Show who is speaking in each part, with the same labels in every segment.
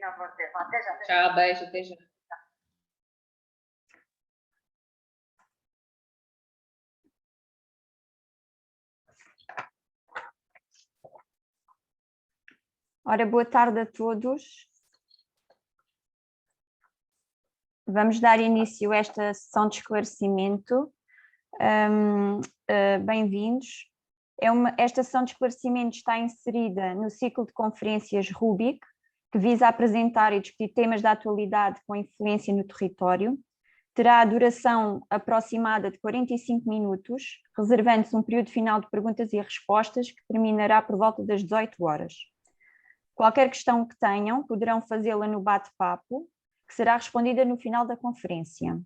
Speaker 1: não vou ter. Até já.
Speaker 2: Tchau, beijo, até já.
Speaker 3: Ora, boa tarde a todos. Vamos dar início a esta sessão de esclarecimento. Bem-vindos. Esta sessão de esclarecimento está inserida no ciclo de conferências Rubik, que visa apresentar e discutir temas da atualidade com influência no território. Terá a duração aproximada de 45 minutos, reservando-se um período final de perguntas e respostas que terminará por volta das 18 horas. Qualquer questão que tenham, poderão fazê-la no bate-papo, que será respondida no final da conferência.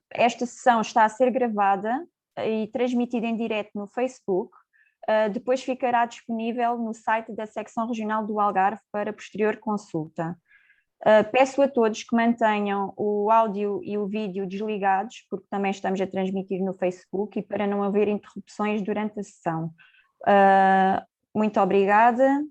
Speaker 3: Esta sessão está a ser gravada e transmitida em direto no Facebook, depois ficará disponível no site da Secção Regional do Algarve para posterior consulta. Peço a todos que mantenham o áudio e o vídeo desligados, porque também estamos a transmitir no Facebook, e para não haver interrupções durante a sessão. Muito obrigada.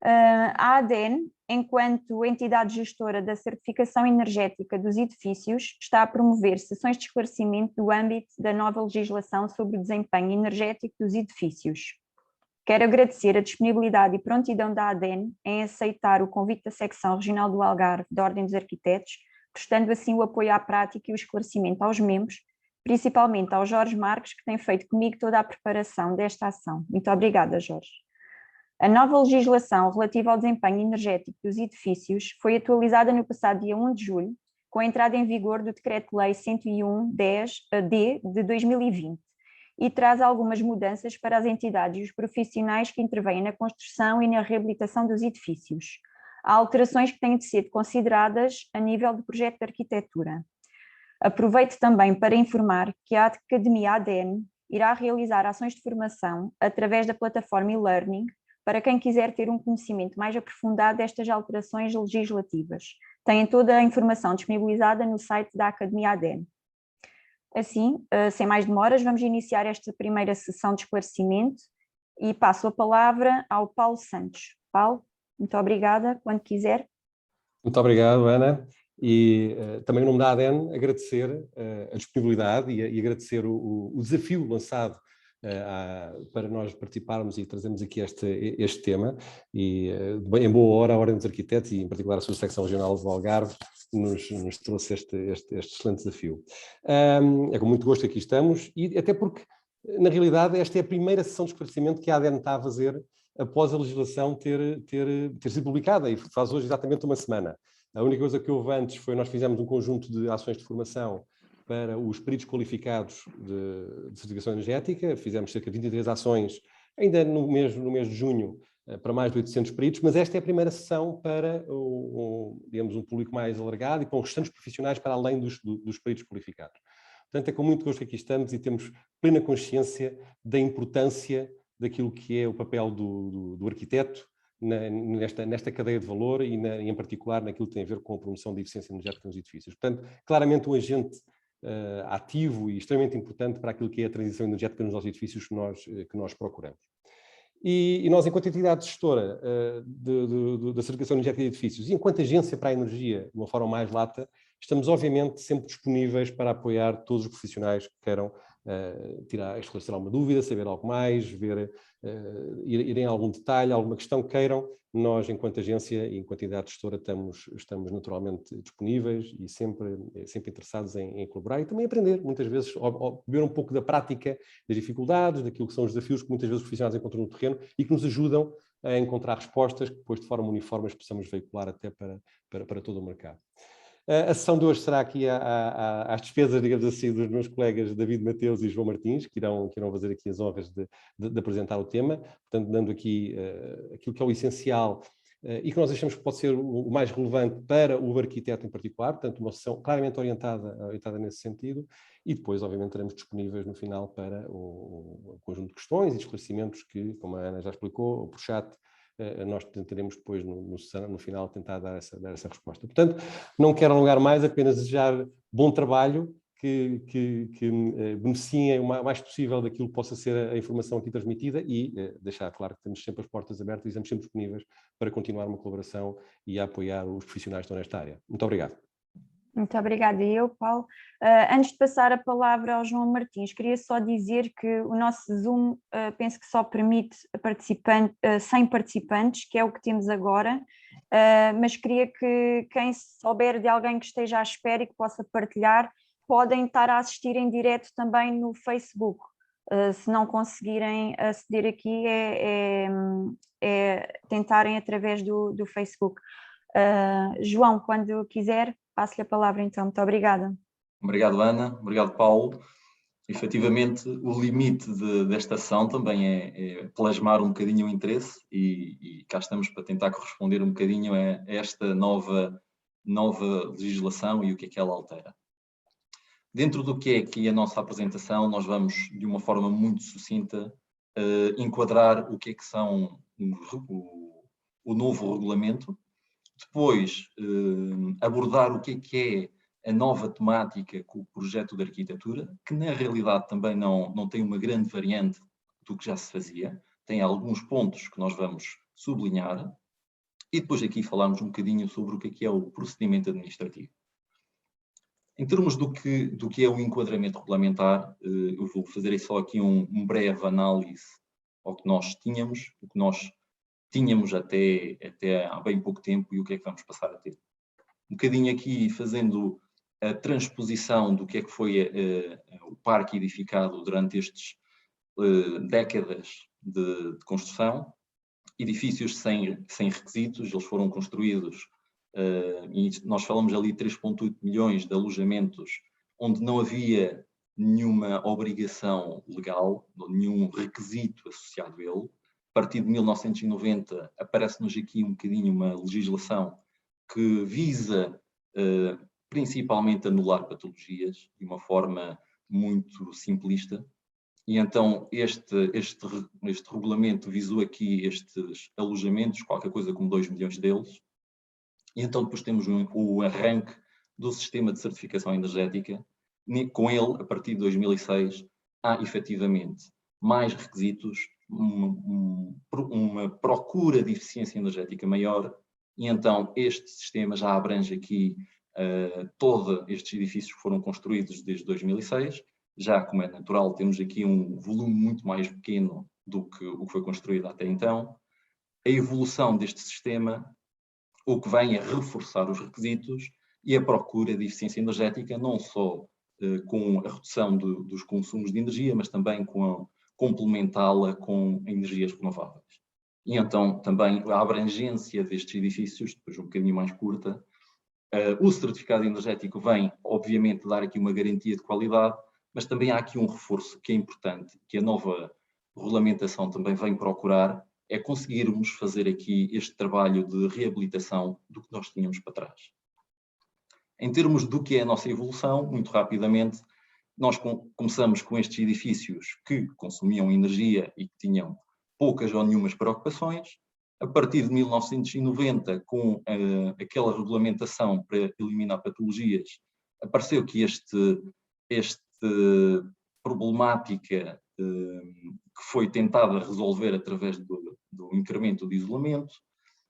Speaker 3: A ADEN, enquanto entidade gestora da certificação energética dos edifícios, está a promover sessões de esclarecimento do âmbito da nova legislação sobre o desempenho energético dos edifícios. Quero agradecer a disponibilidade e prontidão da ADEN em aceitar o convite da Secção Regional do Algarve da Ordem dos Arquitetos, prestando assim o apoio à prática e o esclarecimento aos membros, principalmente ao Jorge Marques, que tem feito comigo toda a preparação desta ação. Muito obrigada, Jorge. A nova legislação relativa ao desempenho energético dos edifícios foi atualizada no passado dia 1 de julho, com a entrada em vigor do Decreto-Lei 101/10-D de 2020, e traz algumas mudanças para as entidades e os profissionais que intervêm na construção e na reabilitação dos edifícios. Há alterações que têm de ser consideradas a nível do projeto de arquitetura. Aproveito também para informar que a Academia ADEN irá realizar ações de formação através da plataforma e-learning para quem quiser ter um conhecimento mais aprofundado destas alterações legislativas. Têm toda a informação disponibilizada no site da Academia ADEN. Assim, sem mais demoras, vamos iniciar esta primeira sessão de esclarecimento e passo a palavra ao Paulo Santos. Paulo, muito obrigada, quando quiser.
Speaker 4: Muito obrigado, Ana. E também em nome da ADEN agradecer a disponibilidade e agradecer o desafio lançado para nós participarmos e trazermos aqui este tema, e em boa hora a Ordem dos Arquitetos e em particular a sua Secção Regional do Algarve nos trouxe este excelente desafio. É com muito gosto que aqui estamos, e até porque na realidade esta é a primeira sessão de esclarecimento que a ADEN está a fazer após a legislação ter sido publicada, e faz hoje exatamente uma semana. A única coisa que houve antes foi nós fizemos um conjunto de ações de formação para os peritos qualificados de certificação energética. Fizemos cerca de 23 ações ainda no mês de junho para mais de 800 peritos, mas esta é a primeira sessão para digamos, um público mais alargado e para os restantes profissionais para além dos peritos qualificados. Portanto, é com muito gosto que aqui estamos e temos plena consciência da importância daquilo que é o papel do arquiteto nesta cadeia de valor e em particular naquilo que tem a ver com a promoção da eficiência energética nos edifícios. Portanto, claramente um agente ativo e extremamente importante para aquilo que é a transição energética nos nossos edifícios que nós procuramos. E nós, enquanto entidade gestora da certificação energética de edifícios e enquanto agência para a energia, de uma forma mais lata, estamos obviamente sempre disponíveis para apoiar todos os profissionais que queiram esclarecer alguma dúvida, saber algo mais, ir em algum detalhe, alguma questão que queiram. Nós, enquanto agência e enquanto entidade gestora, estamos naturalmente disponíveis e sempre interessados em colaborar e também aprender, muitas vezes, ver um pouco da prática, das dificuldades, daquilo que são os desafios que muitas vezes os profissionais encontram no terreno e que nos ajudam a encontrar respostas que depois, de forma uniforme, possamos veicular até para todo o mercado. A sessão de hoje será aqui às despesas, digamos assim, dos meus colegas David Mateus e João Martins, que irão fazer aqui as honras de apresentar o tema, portanto, dando aqui aquilo que é o essencial e que nós achamos que pode ser o mais relevante para o arquiteto em particular, portanto, uma sessão claramente orientada nesse sentido, e depois, obviamente, estaremos disponíveis no final para o conjunto de questões e esclarecimentos que, como a Ana já explicou, por chat, nós tentaremos depois no final tentar dar essa resposta. Portanto, não quero alongar mais, apenas desejar bom trabalho, beneficiem o mais possível daquilo que possa ser a informação aqui transmitida e deixar claro que temos sempre as portas abertas e estamos sempre disponíveis para continuar uma colaboração e a apoiar os profissionais que estão nesta área. Muito obrigado.
Speaker 3: Muito obrigada. E eu, Paulo, antes de passar a palavra ao João Martins, queria só dizer que o nosso Zoom penso que só permite 100 participantes, que é o que temos agora, mas queria que quem souber de alguém que esteja à espera e que possa partilhar, podem estar a assistir em direto também no Facebook. Se não conseguirem aceder aqui, é tentarem através do Facebook. João, quando quiser, passo-lhe a palavra então. Muito obrigada.
Speaker 1: Obrigado, Ana. Obrigado, Paulo. Efetivamente, o limite desta ação também é plasmar um bocadinho o interesse e cá estamos para tentar corresponder um bocadinho a esta nova legislação e o que é que ela altera. Dentro do que é aqui a nossa apresentação, nós vamos, de uma forma muito sucinta, enquadrar o que é que são o novo regulamento, depois abordar o que é a nova temática com o projeto de arquitetura, que na realidade também não tem uma grande variante do que já se fazia, tem alguns pontos que nós vamos sublinhar, e depois aqui falarmos um bocadinho sobre o que é o procedimento administrativo. Em termos do que é o enquadramento regulamentar, eu vou fazer só aqui um breve análise ao que nós tínhamos, o que nós tínhamos até há bem pouco tempo e o que é que vamos passar a ter. Um bocadinho aqui fazendo a transposição do que é que foi o parque edificado durante estes décadas de construção, edifícios sem requisitos, eles foram construídos e nós falamos ali de 3,8 milhões de alojamentos onde não havia nenhuma obrigação legal, nenhum requisito associado a ele. A partir de 1990 aparece-nos aqui um bocadinho uma legislação que visa principalmente anular patologias de uma forma muito simplista. E então este regulamento visou aqui estes alojamentos, qualquer coisa como 2 milhões deles. E então depois temos o arranque do sistema de certificação energética. Com ele, a partir de 2006, há efetivamente mais requisitos, uma procura de eficiência energética maior, e então este sistema já abrange aqui todos estes edifícios que foram construídos desde 2006, já como é natural temos aqui um volume muito mais pequeno do que o que foi construído até então. A evolução deste sistema, o que vem é reforçar os requisitos e a procura de eficiência energética, não só com a redução dos consumos de energia, mas também com complementá-la com energias renováveis. E então também a abrangência destes edifícios, depois um bocadinho mais curta, o certificado energético vem, obviamente, dar aqui uma garantia de qualidade, mas também há aqui um reforço que é importante, que a nova regulamentação também vem procurar, é conseguirmos fazer aqui este trabalho de reabilitação do que nós tínhamos para trás. Em termos do que é a nossa evolução, muito rapidamente, nós começamos com estes edifícios que consumiam energia e que tinham poucas ou nenhumas preocupações. A partir de 1990, com aquela regulamentação para eliminar patologias, apareceu que esta problemática que foi tentada resolver através do incremento de isolamento.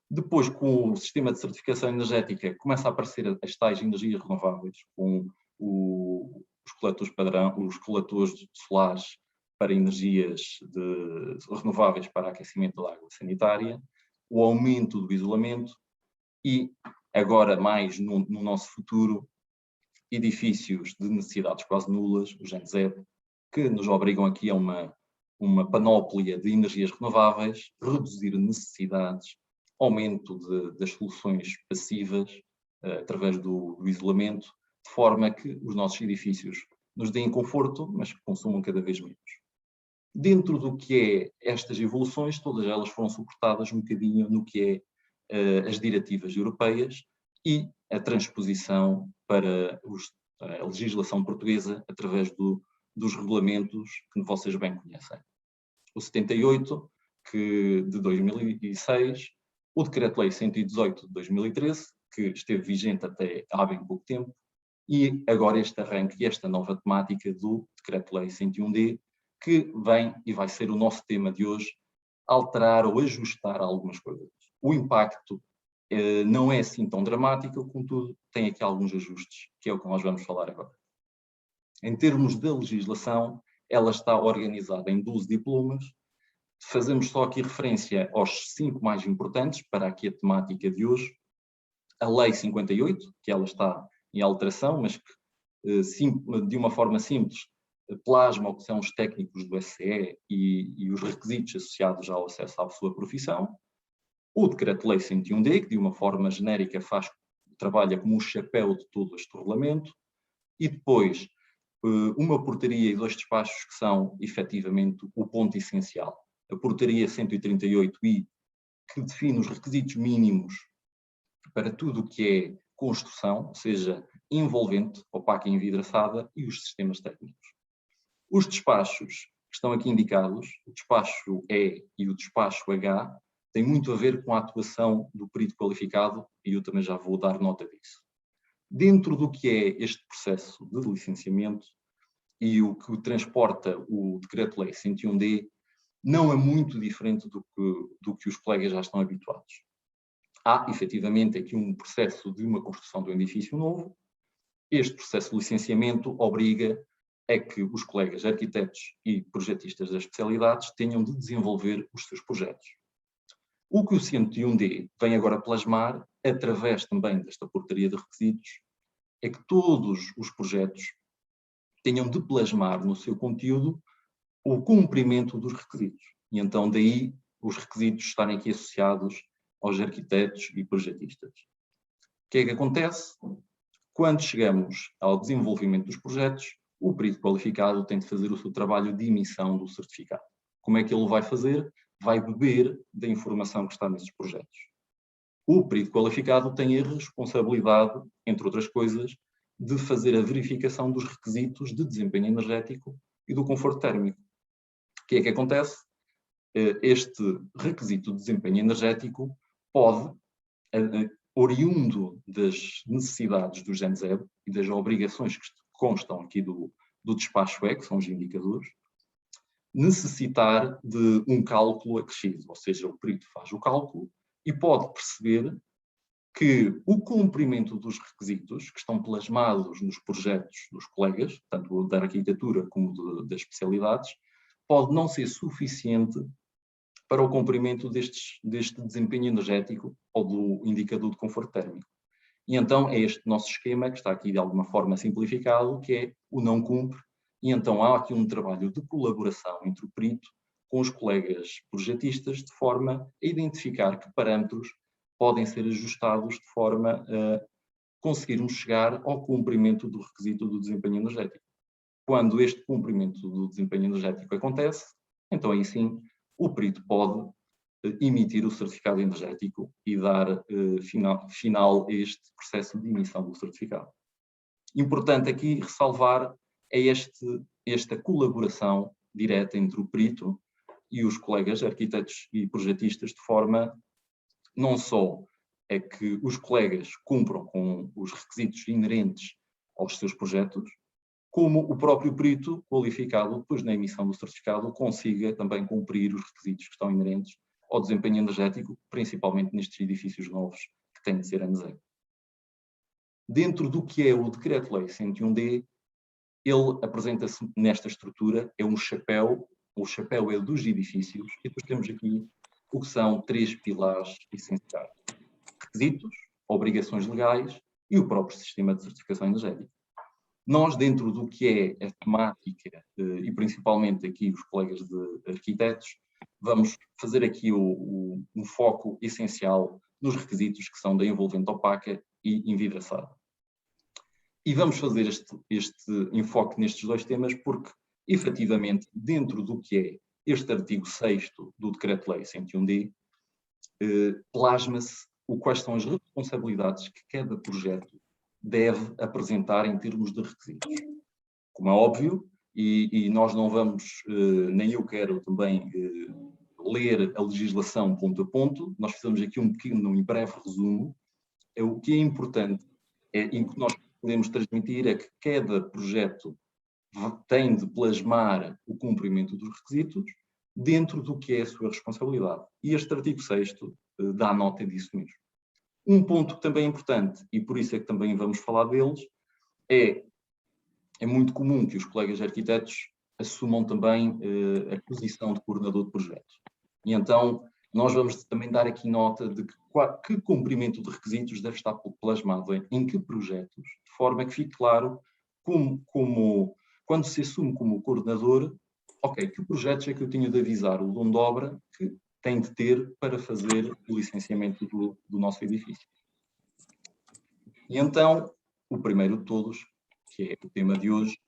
Speaker 1: Depois, com o sistema de certificação energética, começa a aparecer as tais energias renováveis, com os coletores padrão, os coletores solares para energias renováveis para aquecimento da água sanitária, o aumento do isolamento e, agora mais no nosso futuro, edifícios de necessidades quase nulas, o Gen Z, que nos obrigam aqui a uma panóplia de energias renováveis, reduzir necessidades, aumento das soluções passivas através do isolamento, de forma que os nossos edifícios nos deem conforto, mas que consumam cada vez menos. Dentro do que é estas evoluções, todas elas foram suportadas um bocadinho no que é as diretivas europeias e a transposição para a legislação portuguesa através dos regulamentos que vocês bem conhecem. O 78, de 2006, o Decreto-Lei 118 de 2013, que esteve vigente até há bem pouco tempo, e agora este arranque e esta nova temática do Decreto-Lei 101D, que vem e vai ser o nosso tema de hoje, alterar ou ajustar algumas coisas. O impacto não é assim tão dramático, contudo, tem aqui alguns ajustes, que é o que nós vamos falar agora. Em termos da legislação, ela está organizada em 12 diplomas. Fazemos só aqui referência aos 5 mais importantes para aqui a temática de hoje. A Lei 58, que ela está em alteração, mas que de uma forma simples plasma o que são os técnicos do SCE e os requisitos associados ao acesso à sua profissão. O Decreto-Lei 101D, que de uma forma genérica trabalha como um chapéu de todo este regulamento, e depois uma portaria e 2 despachos que são efetivamente o ponto essencial. A portaria 138I, que define os requisitos mínimos para tudo o que é construção, seja envolvente, opaca e envidraçada, e os sistemas técnicos. Os despachos que estão aqui indicados, o despacho E e o despacho H, têm muito a ver com a atuação do perito qualificado, e eu também já vou dar nota disso. Dentro do que é este processo de licenciamento e o que transporta o Decreto-Lei 101D, não é muito diferente do que os colegas já estão habituados. Há, efetivamente, aqui um processo de uma construção de um edifício novo. Este processo de licenciamento obriga a que os colegas arquitetos e projetistas das especialidades tenham de desenvolver os seus projetos. O que o 101D vem agora plasmar, através também desta portaria de requisitos, é que todos os projetos tenham de plasmar no seu conteúdo o cumprimento dos requisitos. E então daí os requisitos estarem aqui associados aos arquitetos e projetistas. O que é que acontece? Quando chegamos ao desenvolvimento dos projetos, o perito qualificado tem de fazer o seu trabalho de emissão do certificado. Como é que ele vai fazer? Vai beber da informação que está nesses projetos. O perito qualificado tem a responsabilidade, entre outras coisas, de fazer a verificação dos requisitos de desempenho energético e do conforto térmico. O que é que acontece? Este requisito de desempenho energético pode, oriundo das necessidades do GENSEB e das obrigações que constam aqui do despacho E, que são os indicadores, necessitar de um cálculo acrescido, ou seja, o perito faz o cálculo e pode perceber que o cumprimento dos requisitos que estão plasmados nos projetos dos colegas, tanto da arquitetura como das especialidades, pode não ser suficiente para o cumprimento deste desempenho energético ou do indicador de conforto térmico. E então é este nosso esquema, que está aqui de alguma forma simplificado, que é o não cumpre, e então há aqui um trabalho de colaboração entre o perito com os colegas projetistas, de forma a identificar que parâmetros podem ser ajustados de forma a conseguirmos chegar ao cumprimento do requisito do desempenho energético. Quando este cumprimento do desempenho energético acontece, então aí sim o perito pode emitir o certificado energético e dar final a este processo de emissão do certificado. Importante aqui ressalvar é esta colaboração direta entre o perito e os colegas arquitetos e projetistas, de forma não só a que os colegas cumpram com os requisitos inerentes aos seus projetos, como o próprio perito qualificado, depois na emissão do certificado, consiga também cumprir os requisitos que estão inerentes ao desempenho energético, principalmente nestes edifícios novos que têm de ser ANZEG. Dentro do que é o Decreto-Lei 101D, ele apresenta-se nesta estrutura, é um chapéu, o chapéu é dos edifícios, e depois temos aqui o que são 3 pilares essenciais: requisitos, obrigações legais e o próprio sistema de certificação energética. Nós, dentro do que é a temática, e principalmente aqui os colegas de arquitetos, vamos fazer aqui um foco essencial nos requisitos que são da envolvente opaca e envidraçada. E vamos fazer este enfoque nestes 2 temas porque, efetivamente, dentro do que é este artigo 6º do Decreto-Lei 101D, plasma-se quais são as responsabilidades que cada projeto deve apresentar em termos de requisitos. Como é óbvio, e nós não vamos, nem eu quero também ler a legislação ponto a ponto, nós fizemos aqui um pequeno e breve resumo. O que é importante é que nós podemos transmitir é que cada projeto tem de plasmar o cumprimento dos requisitos dentro do que é a sua responsabilidade. E este artigo 6º dá nota disso mesmo. Um ponto que também é importante, e por isso é que também vamos falar deles, é muito comum que os colegas arquitetos assumam também a posição de coordenador de projeto. E então, nós vamos também dar aqui nota de que cumprimento de requisitos deve estar plasmado em que projetos, de forma que fique claro quando se assume como coordenador, ok, que projetos é que eu tenho de avisar o dono de obra que tem de ter para fazer o licenciamento do nosso edifício. E então, o primeiro de todos, que é o tema de hoje,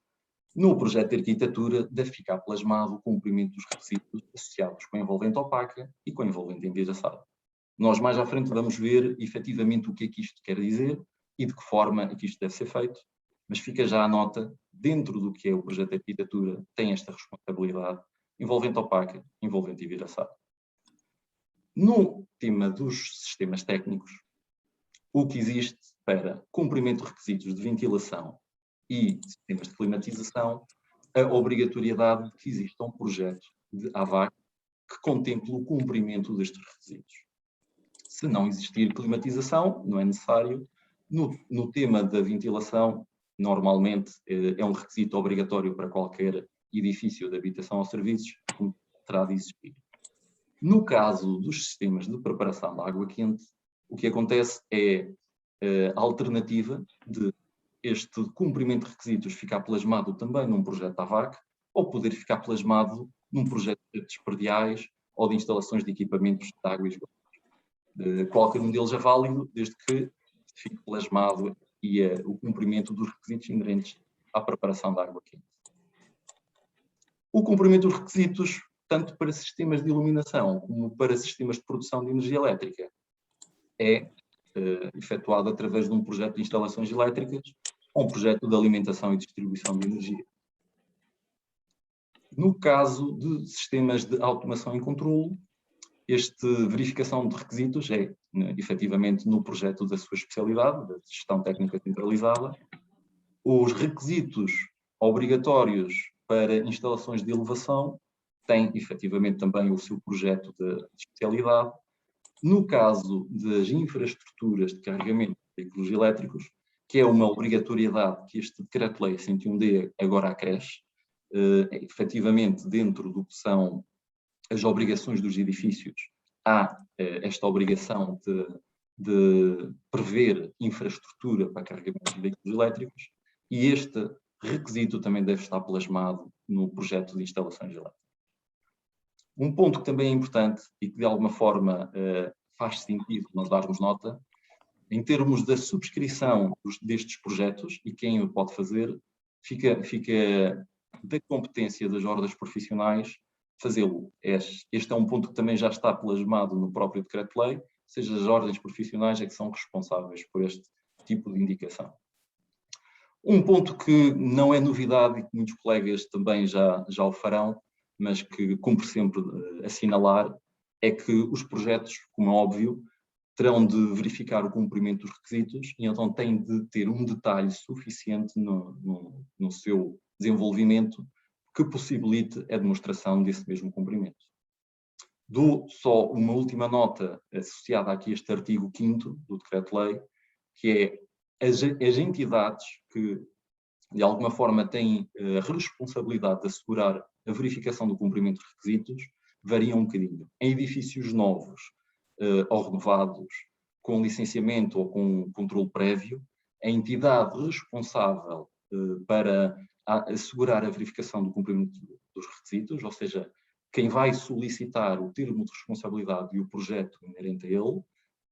Speaker 1: no projeto de arquitetura deve ficar plasmado o cumprimento dos requisitos associados com a envolvente opaca e com a envolvente envidraçada. Nós mais à frente vamos ver efetivamente o que é que isto quer dizer e de que forma é que isto deve ser feito, mas fica já a nota, dentro do que é o projeto de arquitetura, tem esta responsabilidade, envolvente opaca, envolvente envidraçada. No tema dos sistemas técnicos, o que existe para cumprimento de requisitos de ventilação e sistemas de climatização, a obrigatoriedade de que exista um projeto de AVAC que contemple o cumprimento destes requisitos. Se não existir climatização, não é necessário. No tema da ventilação, normalmente é um requisito obrigatório para qualquer edifício de habitação ou serviços, como terá de existir. No caso dos sistemas de preparação da água quente, o que acontece é a alternativa de este cumprimento de requisitos ficar plasmado também num projeto AVAC, ou poder ficar plasmado num projeto de prediais ou de instalações de equipamentos de água e esgoto. Qualquer um deles é válido, desde que fique plasmado e o cumprimento dos requisitos inerentes à preparação da água quente. O cumprimento dos requisitos, tanto para sistemas de iluminação como para sistemas de produção de energia elétrica, é efetuado através de um projeto de instalações elétricas ou um projeto de alimentação e distribuição de energia. No caso de sistemas de automação e controlo, esta verificação de requisitos é, efetivamente, no projeto da sua especialidade, da gestão técnica centralizada. Os requisitos obrigatórios para instalações de elevação têm, efetivamente, também o seu projeto de especialidade. No caso das infraestruturas de carregamento de veículos elétricos, que é uma obrigatoriedade que este Decreto-Lei 101D agora acresce, efetivamente, dentro do que são as obrigações dos edifícios, há esta obrigação de prever infraestrutura para carregamento de veículos elétricos e este requisito também deve estar plasmado no projeto de instalações elétricas. Um ponto que também é importante e que de alguma forma faz sentido nós darmos nota, em termos da subscrição destes projetos e quem o pode fazer, fica da competência das ordens profissionais fazê-lo. Este é um ponto que também já está plasmado no próprio Decreto-Lei, ou seja, as ordens profissionais é que são responsáveis por este tipo de indicação. Um ponto que não é novidade e que muitos colegas também já o farão, mas que cumpre sempre assinalar, é que os projetos, como é óbvio, terão de verificar o cumprimento dos requisitos e então têm de ter um detalhe suficiente no seu desenvolvimento que possibilite a demonstração desse mesmo cumprimento. Dou só uma última nota associada aqui a este artigo 5º do Decreto-Lei, que é as entidades que, de alguma forma, têm a responsabilidade de assegurar a verificação do cumprimento de requisitos, variam um bocadinho. Em edifícios novos ou renovados, com licenciamento ou com controle prévio, a entidade responsável para assegurar a verificação do cumprimento dos requisitos, ou seja, quem vai solicitar o termo de responsabilidade e o projeto inerente a ele,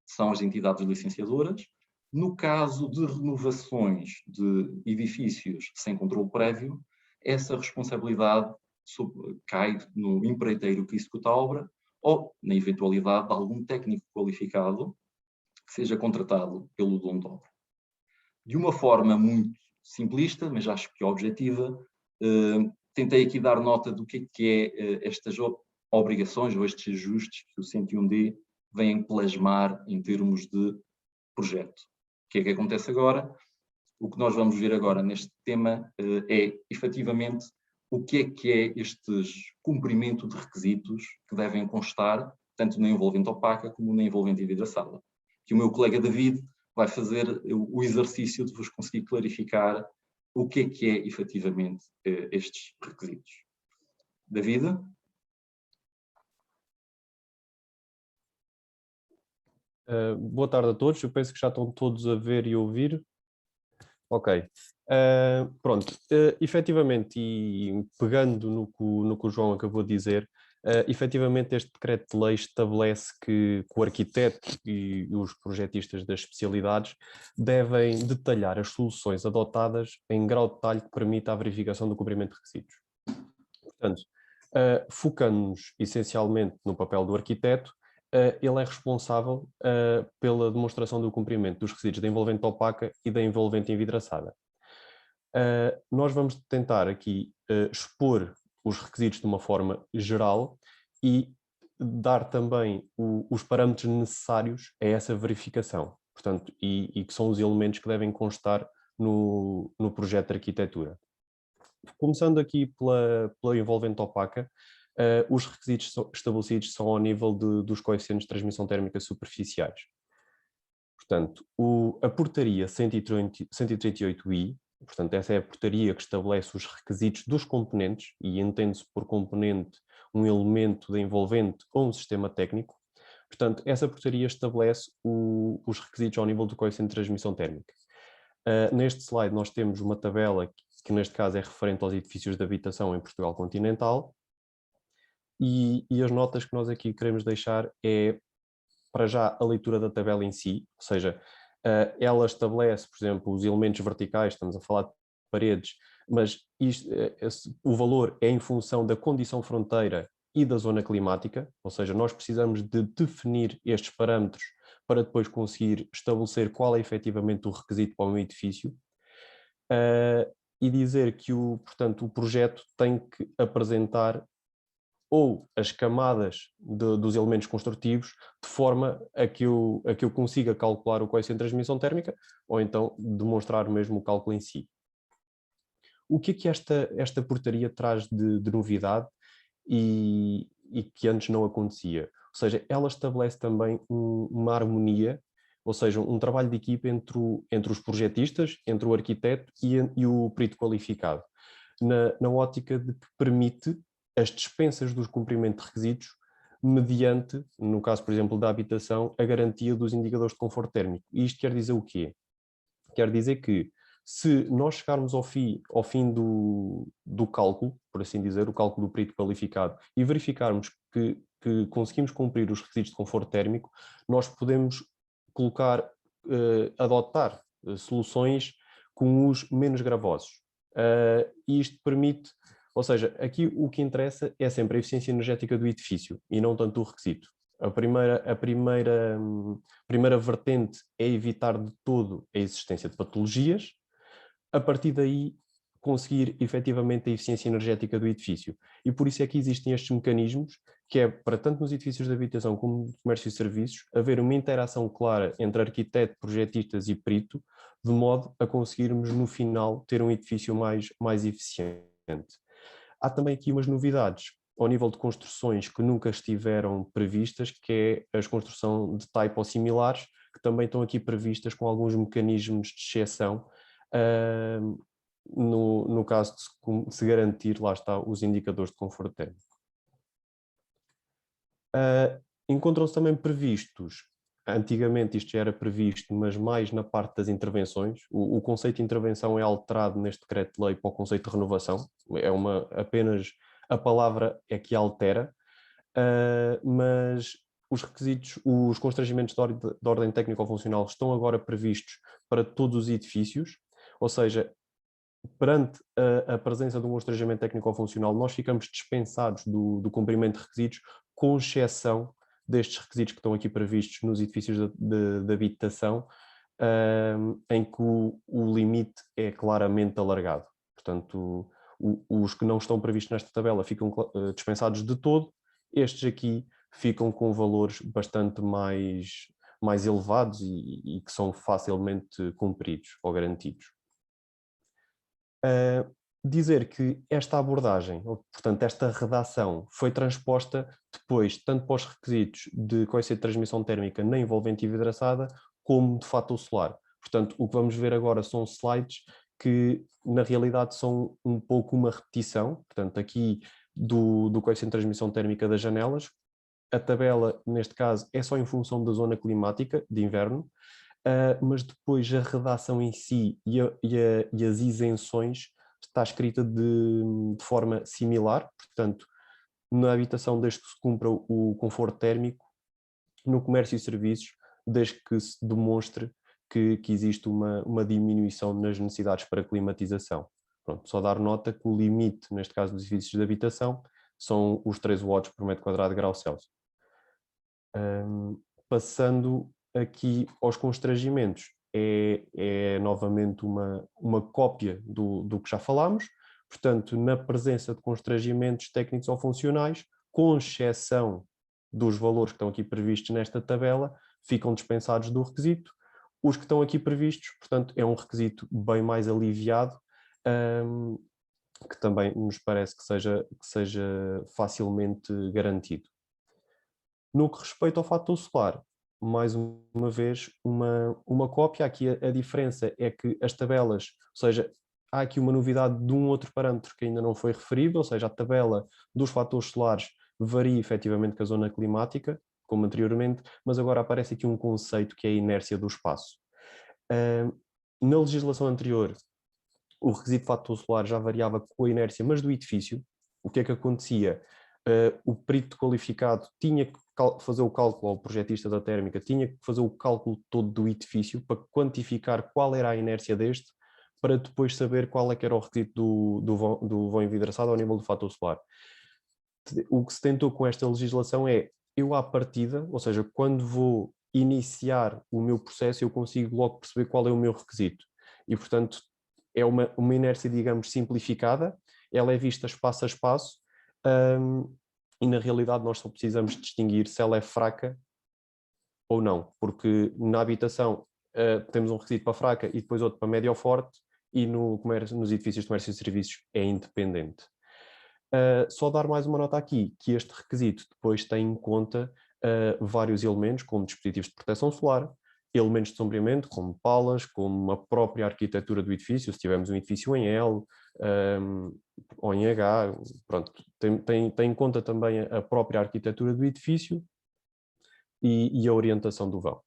Speaker 1: são as entidades licenciadoras. No caso de renovações de edifícios sem controle prévio, essa responsabilidade cai no empreiteiro que executa a obra ou na eventualidade de algum técnico qualificado que seja contratado pelo dono de obra. De uma forma muito simplista, mas acho que objetiva, tentei aqui dar nota do que é estas obrigações ou estes ajustes que o 101D vem plasmar em termos de projeto. O que é que acontece agora? o que nós vamos ver agora neste tema é, efetivamente, o que é este cumprimento de requisitos que devem constar, tanto na envolvente opaca como na envolvente envidraçada. Que o meu colega David vai fazer o exercício de vos conseguir clarificar o que é efetivamente estes requisitos. David?
Speaker 2: Boa tarde a todos, eu penso que já estão todos a ver e ouvir. Ok. Pronto, efetivamente, e pegando no que o João acabou de dizer, efetivamente este decreto de lei estabelece que o arquiteto e os projetistas das especialidades devem detalhar as soluções adotadas em grau de detalhe que permita a verificação do cumprimento de requisitos. Portanto, focando-nos essencialmente no papel do arquiteto, ele é responsável pela demonstração do cumprimento dos requisitos da envolvente opaca e da envolvente envidraçada. Nós vamos tentar aqui expor os requisitos de uma forma geral e dar também os parâmetros necessários a essa verificação, portanto, e que são os elementos que devem constar no projeto de arquitetura. Começando aqui pela envolvente opaca, os requisitos estabelecidos são ao nível dos coeficientes de transmissão térmica superficiais. Portanto, a portaria 138I, portanto, essa é a portaria que estabelece os requisitos dos componentes, e entende-se por componente um elemento da envolvente ou um sistema técnico. Portanto, essa portaria estabelece os requisitos ao nível do coeficiente de transmissão térmica. Neste slide nós temos uma tabela que neste caso é referente aos edifícios de habitação em Portugal continental, e as notas que nós aqui queremos deixar é, para já, a leitura da tabela em si, ou seja, ela estabelece, por exemplo, os elementos verticais, estamos a falar de paredes, mas o valor é em função da condição fronteira e da zona climática, ou seja, nós precisamos de definir estes parâmetros para depois conseguir estabelecer qual é efetivamente o requisito para um edifício, e dizer que portanto, o projeto tem que apresentar ou as camadas dos elementos construtivos de forma a que eu consiga calcular o coeficiente de transmissão térmica, ou então demonstrar mesmo o cálculo em si. O que esta portaria traz de novidade e que antes não acontecia? Ou seja, ela estabelece também uma harmonia, ou seja, um trabalho de equipa entre os projetistas, entre o arquiteto e o perito qualificado, na ótica de que permite as dispensas dos cumprimentos de requisitos mediante, no caso, por exemplo, da habitação, a garantia dos indicadores de conforto térmico. E isto quer dizer o quê? Quer dizer que, se nós chegarmos ao fim do cálculo, por assim dizer, o cálculo do perito qualificado, e verificarmos que conseguimos cumprir os requisitos de conforto térmico, nós podemos adotar soluções com os menos gravosos. E isto permite, ou seja, aqui o que interessa é sempre a eficiência energética do edifício e não tanto o requisito. A primeira vertente é evitar de todo a existência de patologias, a partir daí conseguir efetivamente a eficiência energética do edifício. E por isso é que existem estes mecanismos, que é para tanto nos edifícios de habitação como no comércio e serviços, haver uma interação clara entre arquiteto, projetistas e perito, de modo a conseguirmos no final ter um edifício mais eficiente. Há também aqui umas novidades ao nível de construções que nunca estiveram previstas, que é a construção de type ou similares, que também estão aqui previstas com alguns mecanismos de exceção, no caso de se garantir, lá está, os indicadores de conforto térmico. Encontram-se também previstos, antigamente isto já era previsto, mas mais na parte das intervenções. O conceito de intervenção é alterado neste decreto de lei para o conceito de renovação, apenas a palavra é que altera, mas os requisitos, os constrangimentos de ordem técnico-funcional estão agora previstos para todos os edifícios, ou seja, perante a presença de um constrangimento técnico-funcional, nós ficamos dispensados do cumprimento de requisitos, com exceção destes requisitos que estão aqui previstos nos edifícios de habitação, em que o limite é claramente alargado. Portanto, os que não estão previstos nesta tabela ficam dispensados de todo, estes aqui ficam com valores bastante mais elevados e que são facilmente cumpridos ou garantidos. Dizer que esta abordagem, ou, portanto, esta redação foi transposta depois, tanto para os requisitos de coeficiente de transmissão térmica na envolvente e vidraçada, como de fator solar. Portanto, o que vamos ver agora são slides que, na realidade, são um pouco uma repetição, portanto, aqui do coeficiente de transmissão térmica das janelas. A tabela, neste caso, é só em função da zona climática de inverno, mas depois a redação em si e as isenções está escrita de forma similar, portanto, na habitação desde que se cumpra o conforto térmico, no comércio e serviços, desde que se demonstre que existe uma diminuição nas necessidades para climatização. Pronto, só dar nota que o limite, neste caso dos edifícios de habitação, são os 3 watts por metro quadrado de grau Celsius. Passando aqui aos constrangimentos, é novamente uma cópia do que já falámos, portanto, na presença de constrangimentos técnicos ou funcionais, com exceção dos valores que estão aqui previstos nesta tabela, ficam dispensados do requisito. Os que estão aqui previstos, portanto, é um requisito bem mais aliviado, que também nos parece que seja facilmente garantido. No que respeita ao fator solar, mais uma vez, uma cópia. Aqui a diferença é que as tabelas, ou seja, há aqui uma novidade de um outro parâmetro que ainda não foi referido, ou seja, a tabela dos fatores solares varia efetivamente com a zona climática, como anteriormente, mas agora aparece aqui um conceito que é a inércia do espaço. Na legislação anterior, o requisito de fator solar já variava com a inércia, mas do edifício. O que é que acontecia? O perito qualificado tinha que fazer o cálculo, ou o projetista da térmica tinha que fazer o cálculo todo do edifício para quantificar qual era a inércia deste, para depois saber qual é que era o requisito do vão envidraçado ao nível do fator solar. O que se tentou com esta legislação é, eu à partida, ou seja, quando vou iniciar o meu processo, eu consigo logo perceber qual é o meu requisito. E, portanto, é uma inércia, digamos, simplificada, ela é vista espaço a espaço, e na realidade nós só precisamos distinguir se ela é fraca ou não, porque na habitação temos um requisito para fraca e depois outro para médio ou forte, e nos edifícios de comércio e serviços é independente. Só dar mais uma nota aqui, que este requisito depois tem em conta vários elementos, como dispositivos de proteção solar, elementos de sombreamento, como palas, como a própria arquitetura do edifício, se tivermos um edifício em L ou em H, pronto, tem em conta também a própria arquitetura do edifício e a orientação do vão.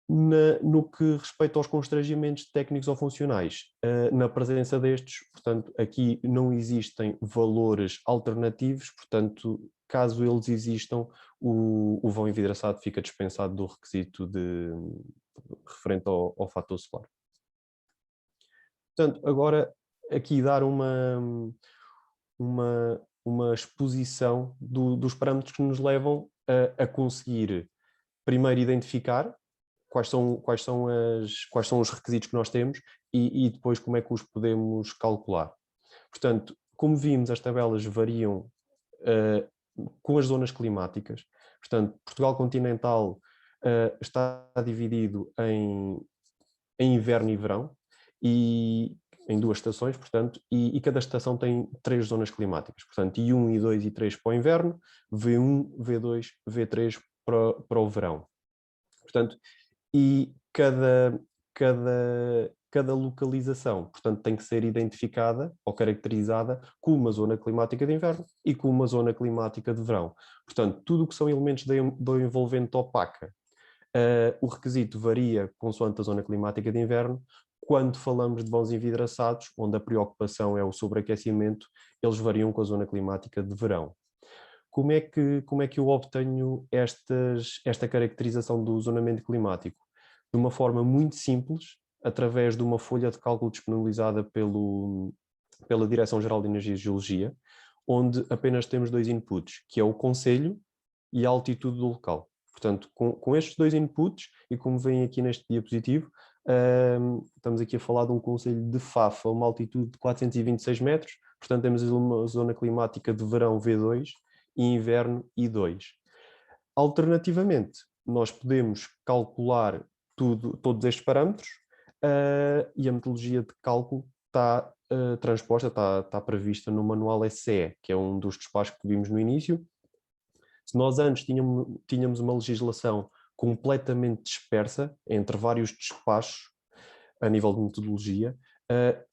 Speaker 2: No que respeita aos constrangimentos técnicos ou funcionais, na presença destes, portanto, aqui não existem valores alternativos, portanto, caso eles existam, o vão envidraçado fica dispensado do requisito referente ao fator solar. Portanto, agora aqui dar uma exposição dos parâmetros que nos levam a conseguir primeiro identificar quais são os requisitos que nós temos e depois como é que os podemos calcular. Portanto, como vimos, as tabelas variam com as zonas climáticas. Portanto, Portugal continental está dividido em inverno e verão, e em 2 estações, portanto, e cada estação tem 3 zonas climáticas. Portanto, I1, I2 e 3 para o inverno, V1, V2, V3 para o verão. Portanto, e cada localização, portanto, tem que ser identificada ou caracterizada com uma zona climática de inverno e com uma zona climática de verão. Portanto, tudo o que são elementos do envolvente opaca, o requisito varia consoante a zona climática de inverno. Quando falamos de vãos envidraçados, onde a preocupação é o sobreaquecimento, eles variam com a zona climática de verão. Como é que eu obtenho esta caracterização do zonamento climático? De uma forma muito simples, através de uma folha de cálculo disponibilizada pela Direção-Geral de Energia e Geologia, onde apenas temos 2 inputs, que é o concelho e a altitude do local. Portanto, com estes 2 inputs, e como veem aqui neste diapositivo, estamos aqui a falar de um concelho de Faf, a uma altitude de 426 metros, portanto temos uma zona climática de verão V2 e inverno I2. Alternativamente, nós podemos calcular todos estes parâmetros e a metodologia de cálculo está transposta, está prevista no manual SCE, que é um dos despachos que vimos no início. Se nós antes tínhamos uma legislação completamente dispersa entre vários despachos a nível de metodologia,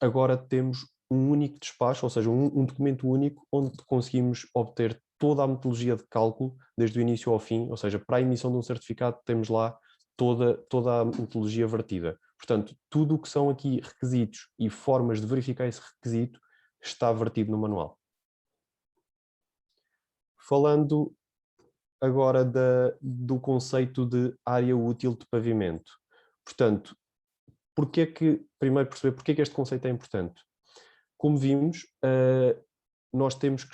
Speaker 2: agora temos um único despacho, ou seja, um documento único onde conseguimos obter toda a metodologia de cálculo desde o início ao fim, ou seja, para a emissão de um certificado temos lá toda a metodologia vertida. Portanto, tudo o que são aqui requisitos e formas de verificar esse requisito está vertido no manual. Falando agora do conceito de área útil de pavimento. Portanto, primeiro perceber porque é que este conceito é importante. Como vimos, nós vimos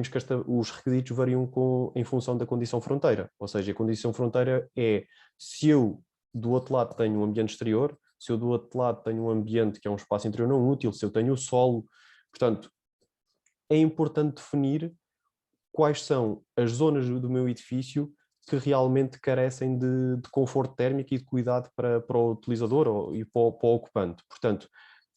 Speaker 2: que os requisitos variam em função da condição fronteira. Ou seja, a condição fronteira é se eu do outro lado tenho um ambiente exterior, se eu do outro lado tenho um ambiente que é um espaço interior não útil, se eu tenho o solo. Portanto, é importante definir quais são as zonas do meu edifício que realmente carecem de conforto térmico e de cuidado para o utilizador e para o ocupante. Portanto,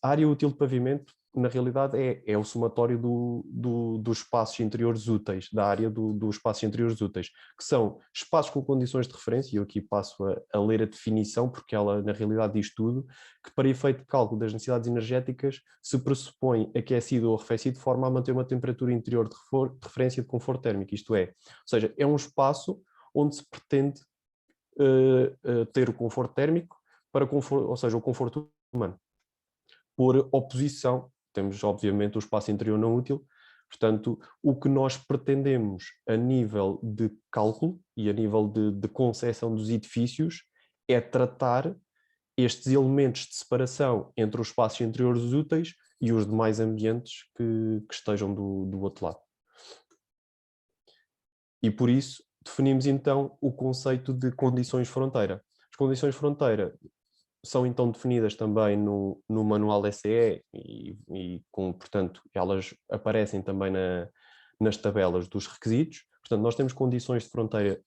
Speaker 2: a área útil de pavimento, na realidade, é o somatório dos espaços interiores úteis, da área dos espaços interiores úteis, que são espaços com condições de referência, e eu aqui passo a ler a definição, porque ela, na realidade, diz tudo, que para efeito de cálculo das necessidades energéticas se pressupõe aquecido ou arrefecido de forma a manter uma temperatura interior de referência de conforto térmico, isto é, ou seja, é um espaço onde se pretende ter o conforto térmico, ou seja, o conforto humano. Por oposição, temos obviamente o espaço interior não útil, portanto, o que nós pretendemos a nível de cálculo e a nível de concepção dos edifícios é tratar estes elementos de separação entre os espaços interiores úteis e os demais ambientes que estejam do outro lado. E por isso definimos então o conceito de condições fronteira. As condições fronteira são então definidas também no manual SCE e portanto, elas aparecem também nas tabelas dos requisitos. Portanto, nós temos condições de fronteira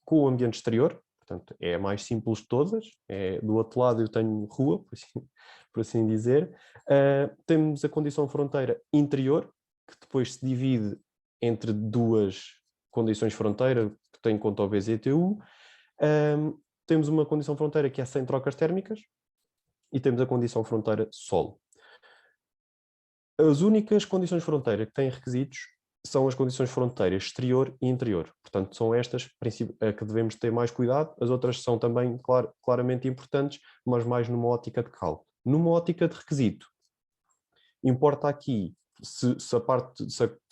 Speaker 2: com o ambiente exterior, portanto, é a mais simples de todas. Do outro lado eu tenho rua, por assim dizer. Temos a condição fronteira interior, que depois se divide entre duas condições fronteira, que tem em conta o BZTU. Temos uma condição fronteira que é sem trocas térmicas e temos a condição fronteira solo. As únicas condições fronteira que têm requisitos são as condições fronteira exterior e interior. Portanto, são estas que devemos ter mais cuidado. As outras são também claramente importantes, mas mais numa ótica de cálculo. Numa ótica de requisito, importa aqui, se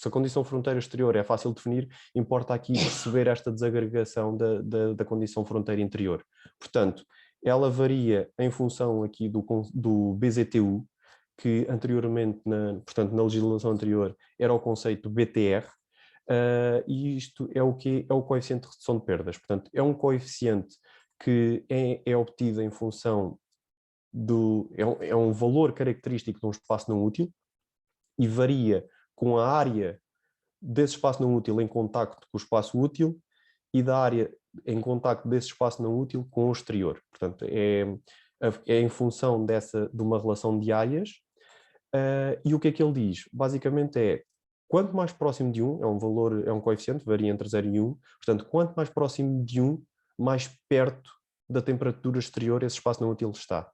Speaker 2: a condição fronteira exterior é fácil de definir, importa aqui perceber esta desagregação da condição fronteira interior. Portanto, ela varia em função aqui do BZTU, que anteriormente, portanto, na legislação anterior, era o conceito BTR, e isto é o coeficiente de redução de perdas. Portanto, é um coeficiente que é obtido em função é um valor característico de um espaço não útil, e varia com a área desse espaço não útil em contacto com o espaço útil e da área em contacto desse espaço não útil com o exterior. Portanto, é em função de uma relação de áreas. E o que é que ele diz? Basicamente quanto mais próximo de 1, é um coeficiente, varia entre 0 e 1, portanto, quanto mais próximo de 1, mais perto da temperatura exterior esse espaço não útil está.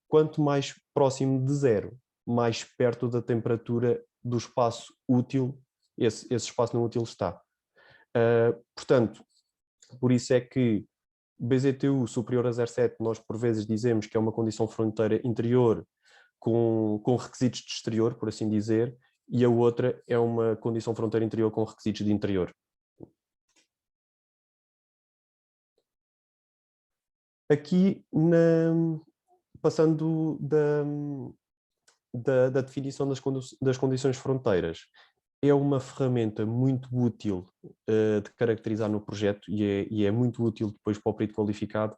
Speaker 2: Quanto mais próximo de 0, mais perto da temperatura do espaço útil esse espaço não útil está. Portanto, por isso é que BZTU superior a 0,7 nós por vezes dizemos que é uma condição fronteira interior com requisitos de exterior, por assim dizer, e a outra é uma condição fronteira interior com requisitos de interior. Aqui, passando da definição das condições fronteiras, é uma ferramenta muito útil de caracterizar no projeto e é muito útil depois para o perito qualificado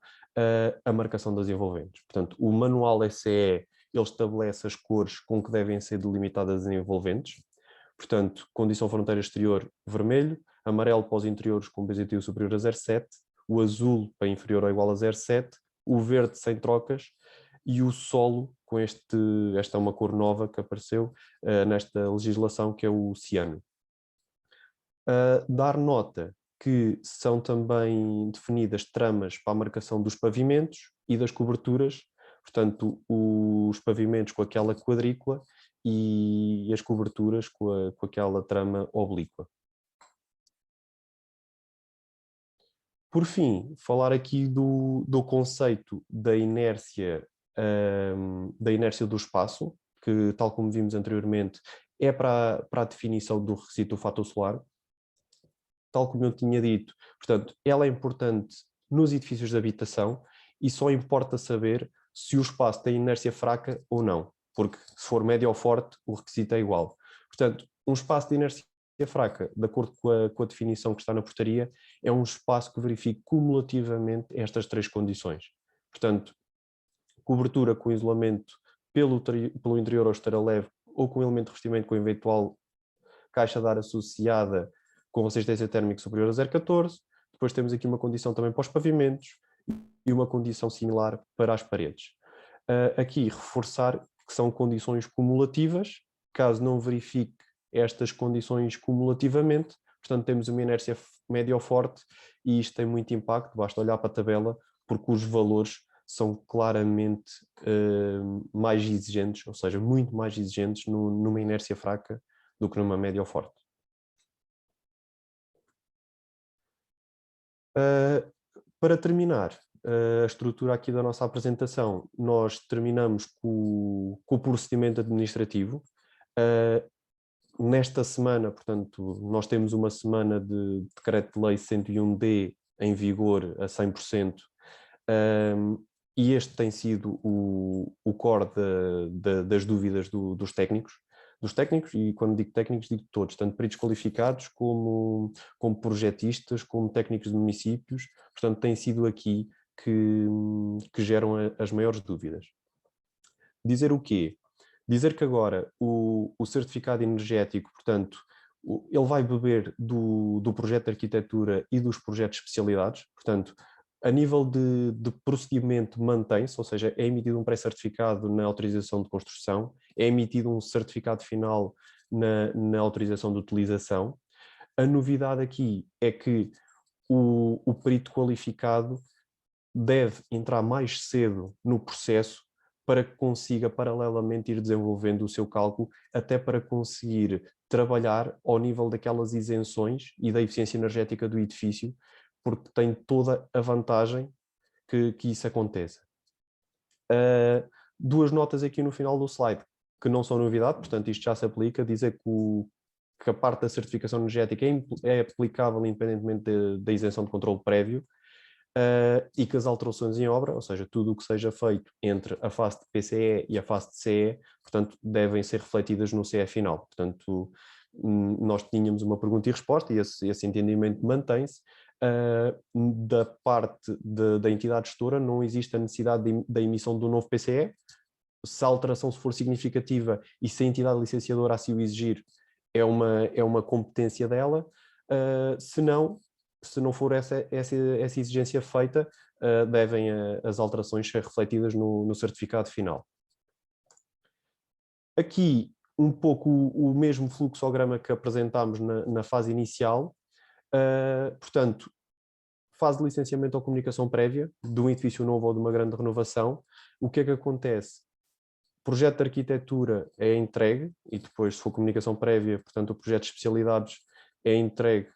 Speaker 2: a marcação das envolventes. Portanto, o manual SCE ele estabelece as cores com que devem ser delimitadas as envolventes. Portanto, condição fronteira exterior vermelho, amarelo para os interiores com BZTU superior a 0,7, o azul para inferior ou igual a 0,7, o verde sem trocas e o solo, com esta é uma cor nova que apareceu nesta legislação, que é o ciano. Dar nota que são também definidas tramas para a marcação dos pavimentos e das coberturas, portanto, os pavimentos com aquela quadrícula e as coberturas com aquela trama oblíqua. Por fim, falar aqui do conceito da inércia do espaço, que, tal como vimos anteriormente, é para a definição do requisito do fator solar. Tal como eu tinha dito, portanto, ela é importante nos edifícios de habitação e só importa saber se o espaço tem inércia fraca ou não, porque se for médio ou forte, o requisito é igual. Portanto, um espaço de inércia fraca, de acordo com a definição que está na portaria, é um espaço que verifique cumulativamente estas 3 condições. Portanto, cobertura com isolamento pelo interior ou esteira leve ou com elemento de revestimento com eventual caixa de ar associada com resistência térmica superior a 0,14. Depois temos aqui uma condição também para os pavimentos e uma condição similar para as paredes. Aqui reforçar que são condições cumulativas, caso não verifique estas condições cumulativamente, portanto temos uma inércia média ou forte e isto tem muito impacto, basta olhar para a tabela, porque os valores são claramente mais exigentes, ou seja, muito mais exigentes numa inércia fraca do que numa média ou forte. Para terminar a estrutura aqui da nossa apresentação, nós terminamos com o procedimento administrativo. Nesta semana, portanto, nós temos uma semana de Decreto-Lei 101D em vigor a 100%, e este tem sido o core das dúvidas dos técnicos, e quando digo técnicos digo todos, tanto peritos qualificados como projetistas, como técnicos de municípios, portanto tem sido aqui que geram as maiores dúvidas. Dizer o quê? Dizer que agora o certificado energético, portanto, ele vai beber do projeto de arquitetura e dos projetos de especialidades, portanto, a nível de procedimento mantém-se, ou seja, é emitido um pré-certificado na autorização de construção, é emitido um certificado final na autorização de utilização. A novidade aqui é que o perito qualificado deve entrar mais cedo no processo para que consiga paralelamente ir desenvolvendo o seu cálculo, até para conseguir trabalhar ao nível daquelas isenções e da eficiência energética do edifício, porque tem toda a vantagem que isso aconteça. 2 notas aqui no final do slide, que não são novidade, portanto isto já se aplica, dizer que a parte da certificação energética é aplicável independentemente da isenção de controle prévio, e que as alterações em obra, ou seja, tudo o que seja feito entre a fase de PCE e a fase de CE, portanto, devem ser refletidas no CE final. Portanto, nós tínhamos uma pergunta e resposta e esse entendimento mantém-se. Da parte da entidade gestora não existe a necessidade da emissão do novo PCE. Se a alteração for significativa e se a entidade licenciadora assim o exigir, é uma competência dela. Se não for essa exigência feita, devem as alterações ser refletidas no certificado final. Aqui, um pouco o mesmo fluxograma que apresentámos na fase inicial. Portanto, fase de licenciamento ou comunicação prévia, de um edifício novo ou de uma grande renovação. O que é que acontece? O projeto de arquitetura é entregue e depois, se for comunicação prévia, portanto, o projeto de especialidades é entregue.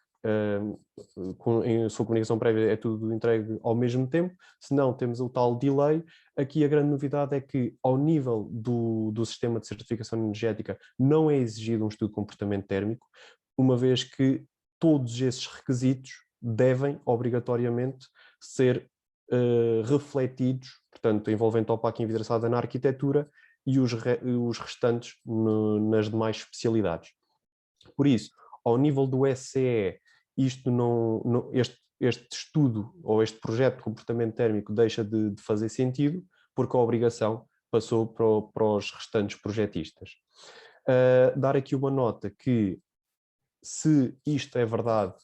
Speaker 2: Se for comunicação prévia é tudo entregue ao mesmo tempo, se não temos o tal delay. Aqui a grande novidade é que ao nível do sistema de certificação energética não é exigido um estudo de comportamento térmico, uma vez que todos esses requisitos devem obrigatoriamente ser refletidos, portanto envolvendo topac envidraçada na arquitetura e os restantes nas demais especialidades. Por isso, ao nível do SCE, este estudo ou este projeto de comportamento térmico deixa de fazer sentido, porque a obrigação passou para os restantes projetistas. Dar aqui uma nota que, se isto é verdade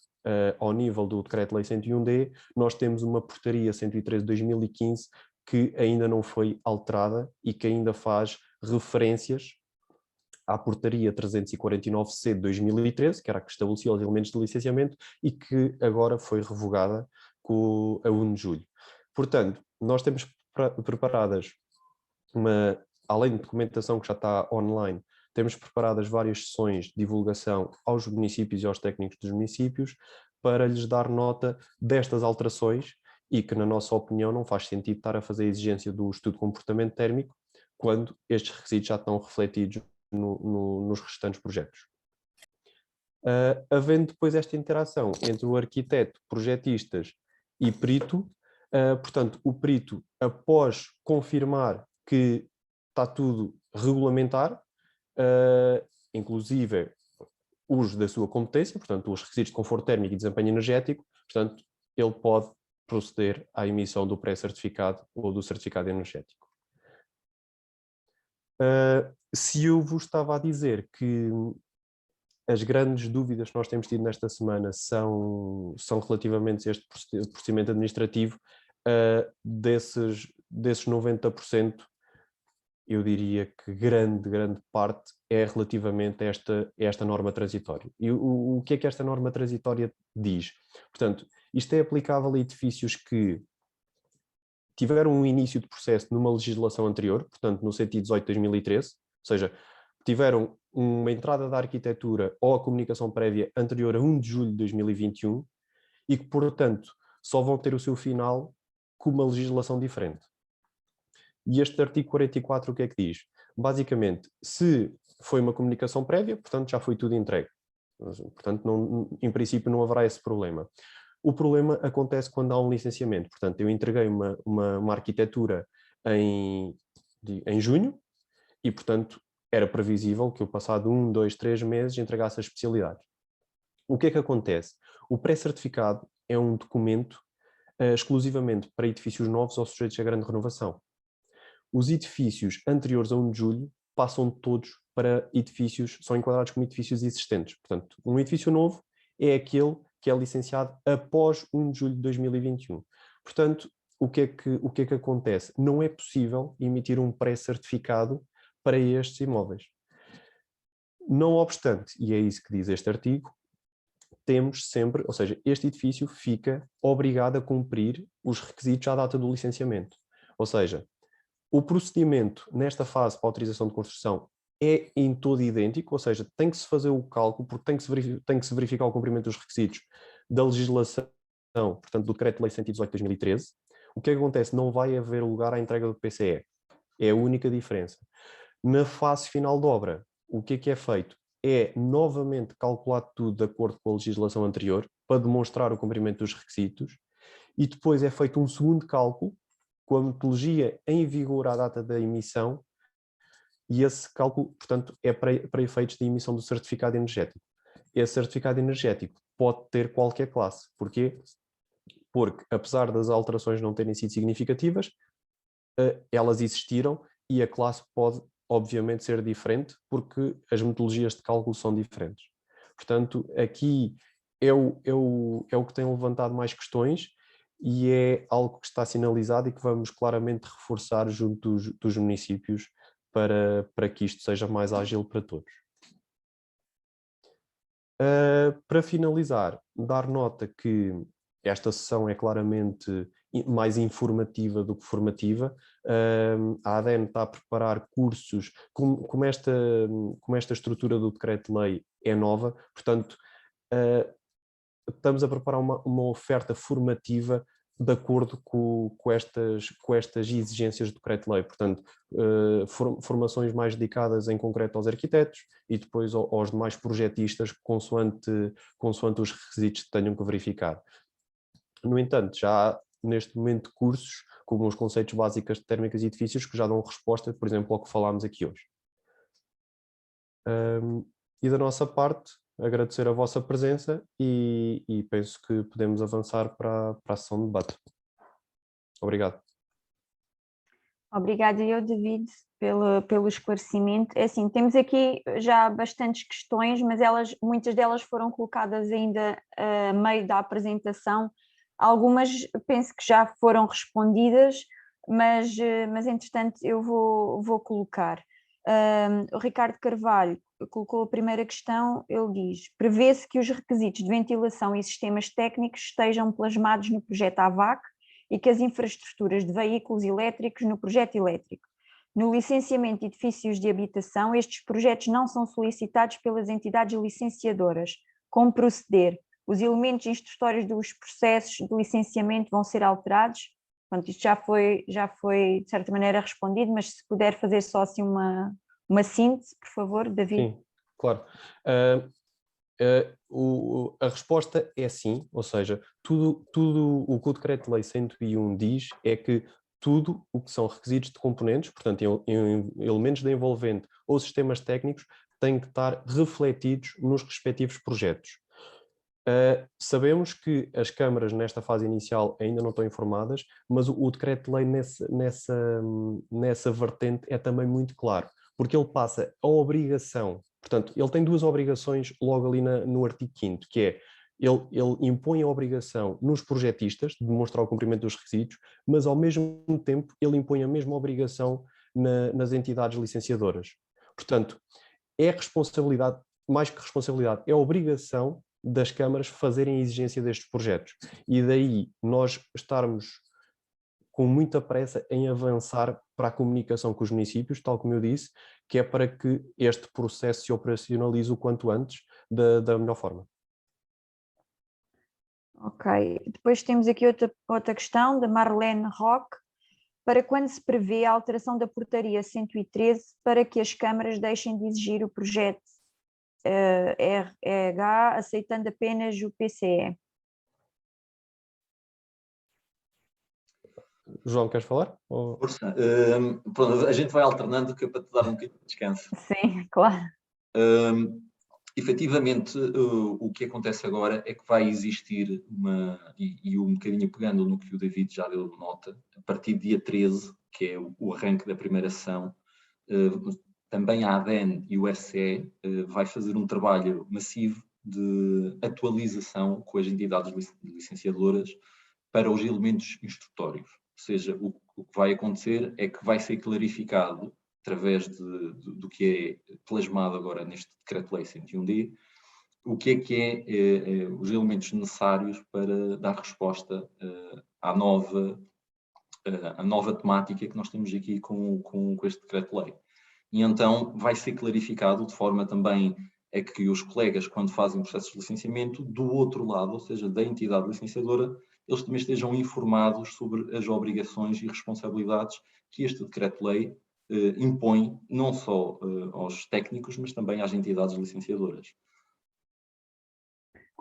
Speaker 2: ao nível do Decreto-Lei 101D, nós temos uma portaria 103 de 2015 que ainda não foi alterada e que ainda faz referências à portaria 349C de 2013, que era a que estabelecia os elementos de licenciamento e que agora foi revogada a 1 de julho. Portanto, nós temos preparadas além de documentação que já está online, temos preparadas várias sessões de divulgação aos municípios e aos técnicos dos municípios para lhes dar nota destas alterações e que, na nossa opinião, não faz sentido estar a fazer a exigência do estudo de comportamento térmico quando estes requisitos já estão refletidos nos restantes projetos. Havendo depois esta interação entre o arquiteto, projetistas e perito, portanto, o perito, após confirmar que está tudo regulamentar, inclusive os da sua competência, portanto, os requisitos de conforto térmico e desempenho energético, portanto, ele pode proceder à emissão do pré-certificado ou do certificado energético. Se eu vos estava a dizer que as grandes dúvidas que nós temos tido nesta semana são relativamente a este procedimento administrativo, desses 90%, eu diria que grande parte é relativamente a esta norma transitória. E o que é que esta norma transitória diz? Portanto, isto é aplicável a edifícios que tiveram um início de processo numa legislação anterior, portanto, no 118/2013, ou seja, tiveram uma entrada da arquitetura ou a comunicação prévia anterior a 1 de julho de 2021 e que, portanto, só vão ter o seu final com uma legislação diferente. E este artigo 44 o que é que diz? Basicamente, se foi uma comunicação prévia, portanto, já foi tudo entregue. Portanto, em princípio, não haverá esse problema. O problema acontece quando há um licenciamento. Portanto, eu entreguei uma arquitetura em junho e, portanto, era previsível que eu, passado 1, 2, 3 meses, entregasse a especialidade. O que é que acontece? O pré-certificado é um documento exclusivamente para edifícios novos ou sujeitos a grande renovação. Os edifícios anteriores a 1 de julho passam todos para edifícios, são enquadrados como edifícios existentes. Portanto, um edifício novo é aquele que é licenciado após 1 de julho de 2021. Portanto, o que é que acontece? Não é possível emitir um pré-certificado para estes imóveis. Não obstante, e é isso que diz este artigo, temos sempre, ou seja, este edifício fica obrigado a cumprir os requisitos à data do licenciamento. Ou seja, o procedimento nesta fase para a autorização de construção é em todo idêntico, ou seja, tem que se fazer o cálculo, porque tem que se verificar o cumprimento dos requisitos da legislação, portanto, do Decreto-Lei 118/2013. O que acontece? Não vai haver lugar à entrega do PCE. É a única diferença. Na fase final de obra, o que é feito? É novamente calculado tudo de acordo com a legislação anterior, para demonstrar o cumprimento dos requisitos, e depois é feito um segundo cálculo, com a metodologia em vigor à data da emissão, e esse cálculo, portanto, é para efeitos de emissão do certificado energético. Esse certificado energético pode ter qualquer classe. Porquê? Porque, apesar das alterações não terem sido significativas, elas existiram e a classe pode, obviamente, ser diferente, porque as metodologias de cálculo são diferentes. Portanto, aqui é o que tem levantado mais questões e é algo que está sinalizado e que vamos claramente reforçar junto dos municípios para que isto seja mais ágil para todos. Para finalizar, dar nota que esta sessão é claramente mais informativa do que formativa. A ADEN está a preparar cursos, como esta estrutura do decreto-lei é nova, portanto, estamos a preparar uma oferta formativa de acordo com estas exigências do decreto-lei, portanto, formações mais dedicadas em concreto aos arquitetos e depois aos demais projetistas, consoante os requisitos que tenham que verificar. No entanto, já há neste momento cursos, como os conceitos básicos de térmicas e edifícios, que já dão resposta, por exemplo, ao que falámos aqui hoje. E da nossa parte, agradecer a vossa presença e penso que podemos avançar para a sessão de debate. Obrigado.
Speaker 3: Obrigada eu, David, pelo esclarecimento. É assim, temos aqui já bastantes questões, mas muitas delas foram colocadas ainda a meio da apresentação. Algumas penso que já foram respondidas, mas entretanto eu vou colocar. O Ricardo Carvalho colocou a primeira questão, ele diz: prevê-se que os requisitos de ventilação e sistemas técnicos estejam plasmados no projeto AVAC e que as infraestruturas de veículos elétricos no projeto elétrico. No licenciamento de edifícios de habitação, estes projetos não são solicitados pelas entidades licenciadoras. Como proceder? Os elementos instrutórios dos processos de licenciamento vão ser alterados? Pronto, isto já foi de certa maneira respondido, mas se puder fazer só assim uma síntese, por favor, David.
Speaker 2: Sim, claro. A resposta é sim, ou seja, tudo o que o Decreto-Lei 101 diz é que tudo o que são requisitos de componentes, portanto, em elementos de envolvente ou sistemas técnicos, têm que estar refletidos nos respectivos projetos. Sabemos que as câmaras nesta fase inicial ainda não estão informadas, mas o decreto-lei nessa vertente é também muito claro, porque ele passa a obrigação, portanto, ele tem duas obrigações logo ali no artigo 5º, que é, ele impõe a obrigação nos projetistas de demonstrar o cumprimento dos requisitos, mas ao mesmo tempo ele impõe a mesma obrigação nas entidades licenciadoras. Portanto, é responsabilidade, mais que responsabilidade, é obrigação das câmaras fazerem a exigência destes projetos. E daí nós estarmos com muita pressa em avançar para a comunicação com os municípios, tal como eu disse, que é para que este processo se operacionalize o quanto antes da melhor forma.
Speaker 3: Ok, depois temos aqui outra questão da Marlene Roque. Para quando se prevê a alteração da portaria 113 para que as câmaras deixem de exigir o projeto REH, aceitando apenas o PCE?
Speaker 2: João, queres falar?
Speaker 1: Força. Pronto, a gente vai alternando, que é para te dar um bocadinho de descanso.
Speaker 3: Sim, claro.
Speaker 1: Efetivamente, o que acontece agora é que vai existir e um bocadinho pegando no que o David já deu nota, a partir do dia 13, que é o arranque da primeira sessão, também a ADEN e o SCE vai fazer um trabalho massivo de atualização com as entidades licenciadoras para os elementos instrutórios. Ou seja, o que vai acontecer é que vai ser clarificado, através do que é plasmado agora neste Decreto-Lei 101D, o que é os elementos necessários para dar resposta à nova temática que nós temos aqui com este Decreto-Lei. E então vai ser clarificado de forma também a que os colegas, quando fazem processos de licenciamento, do outro lado, ou seja, da entidade licenciadora, eles também estejam informados sobre as obrigações e responsabilidades que este Decreto-Lei impõe, não só aos técnicos, mas também às entidades licenciadoras.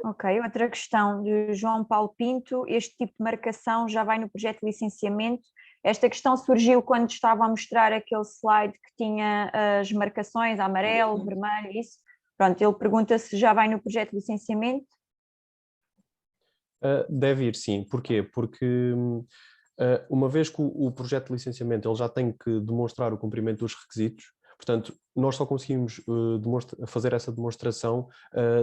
Speaker 3: Ok, outra questão de João Paulo Pinto: este tipo de marcação já vai no projeto de licenciamento? Esta questão surgiu quando estava a mostrar aquele slide que tinha as marcações, amarelo, vermelho, isso. Pronto, ele pergunta se já vai no projeto de licenciamento.
Speaker 2: Deve ir, sim. Porquê? Porque uma vez que o projeto de licenciamento ele já tem que demonstrar o cumprimento dos requisitos, portanto, nós só conseguimos fazer essa demonstração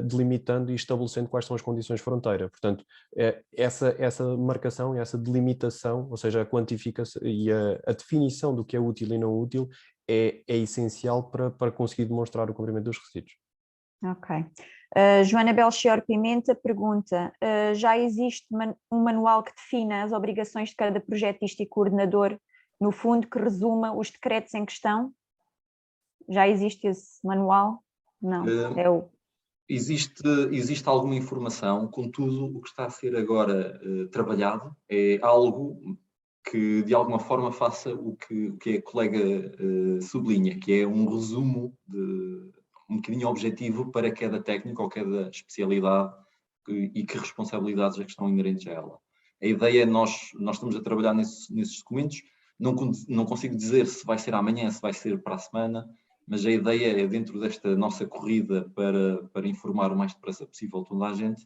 Speaker 2: delimitando e estabelecendo quais são as condições de fronteira. Portanto, essa marcação, essa delimitação, ou seja, a quantificação e a definição do que é útil e não útil é essencial para conseguir demonstrar o cumprimento dos requisitos.
Speaker 3: Ok. Joana Belchior Pimenta pergunta: já existe um manual que defina as obrigações de cada projetista e coordenador, no fundo, que resuma os decretos em questão? Já existe esse manual? Não.
Speaker 1: Existe alguma informação, contudo, o que está a ser agora trabalhado é algo que de alguma forma faça o que a colega sublinha, que é um resumo um bocadinho objetivo para cada técnico ou cada especialidade e que responsabilidades é que estão inerentes a ela. A ideia é nós estamos a trabalhar nesses documentos, não consigo dizer se vai ser amanhã, se vai ser para a semana, mas a ideia é, dentro desta nossa corrida para informar o mais depressa possível toda a gente,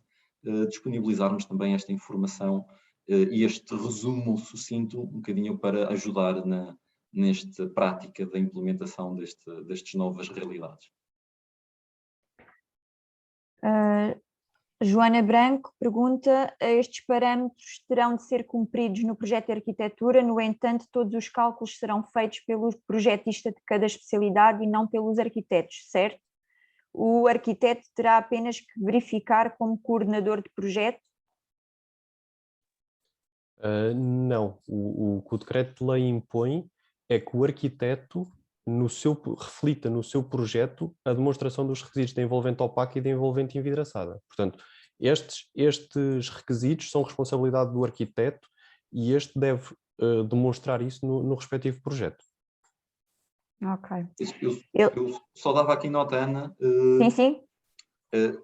Speaker 1: disponibilizarmos também esta informação e este resumo sucinto, um bocadinho para ajudar nesta prática da implementação destas novas realidades.
Speaker 3: Joana Branco pergunta: estes parâmetros terão de ser cumpridos no projeto de arquitetura, no entanto, todos os cálculos serão feitos pelo projetista de cada especialidade e não pelos arquitetos, certo? O arquiteto terá apenas que verificar como coordenador de projeto?
Speaker 2: Não, o que o decreto-lei impõe é que o arquiteto reflita no seu projeto a demonstração dos requisitos de envolvente opaco e de envolvente envidraçada. Portanto, estes requisitos são responsabilidade do arquiteto e este deve demonstrar isso no respectivo projeto.
Speaker 3: Ok.
Speaker 1: Eu só dava aqui nota, Ana,
Speaker 3: Sim, sim.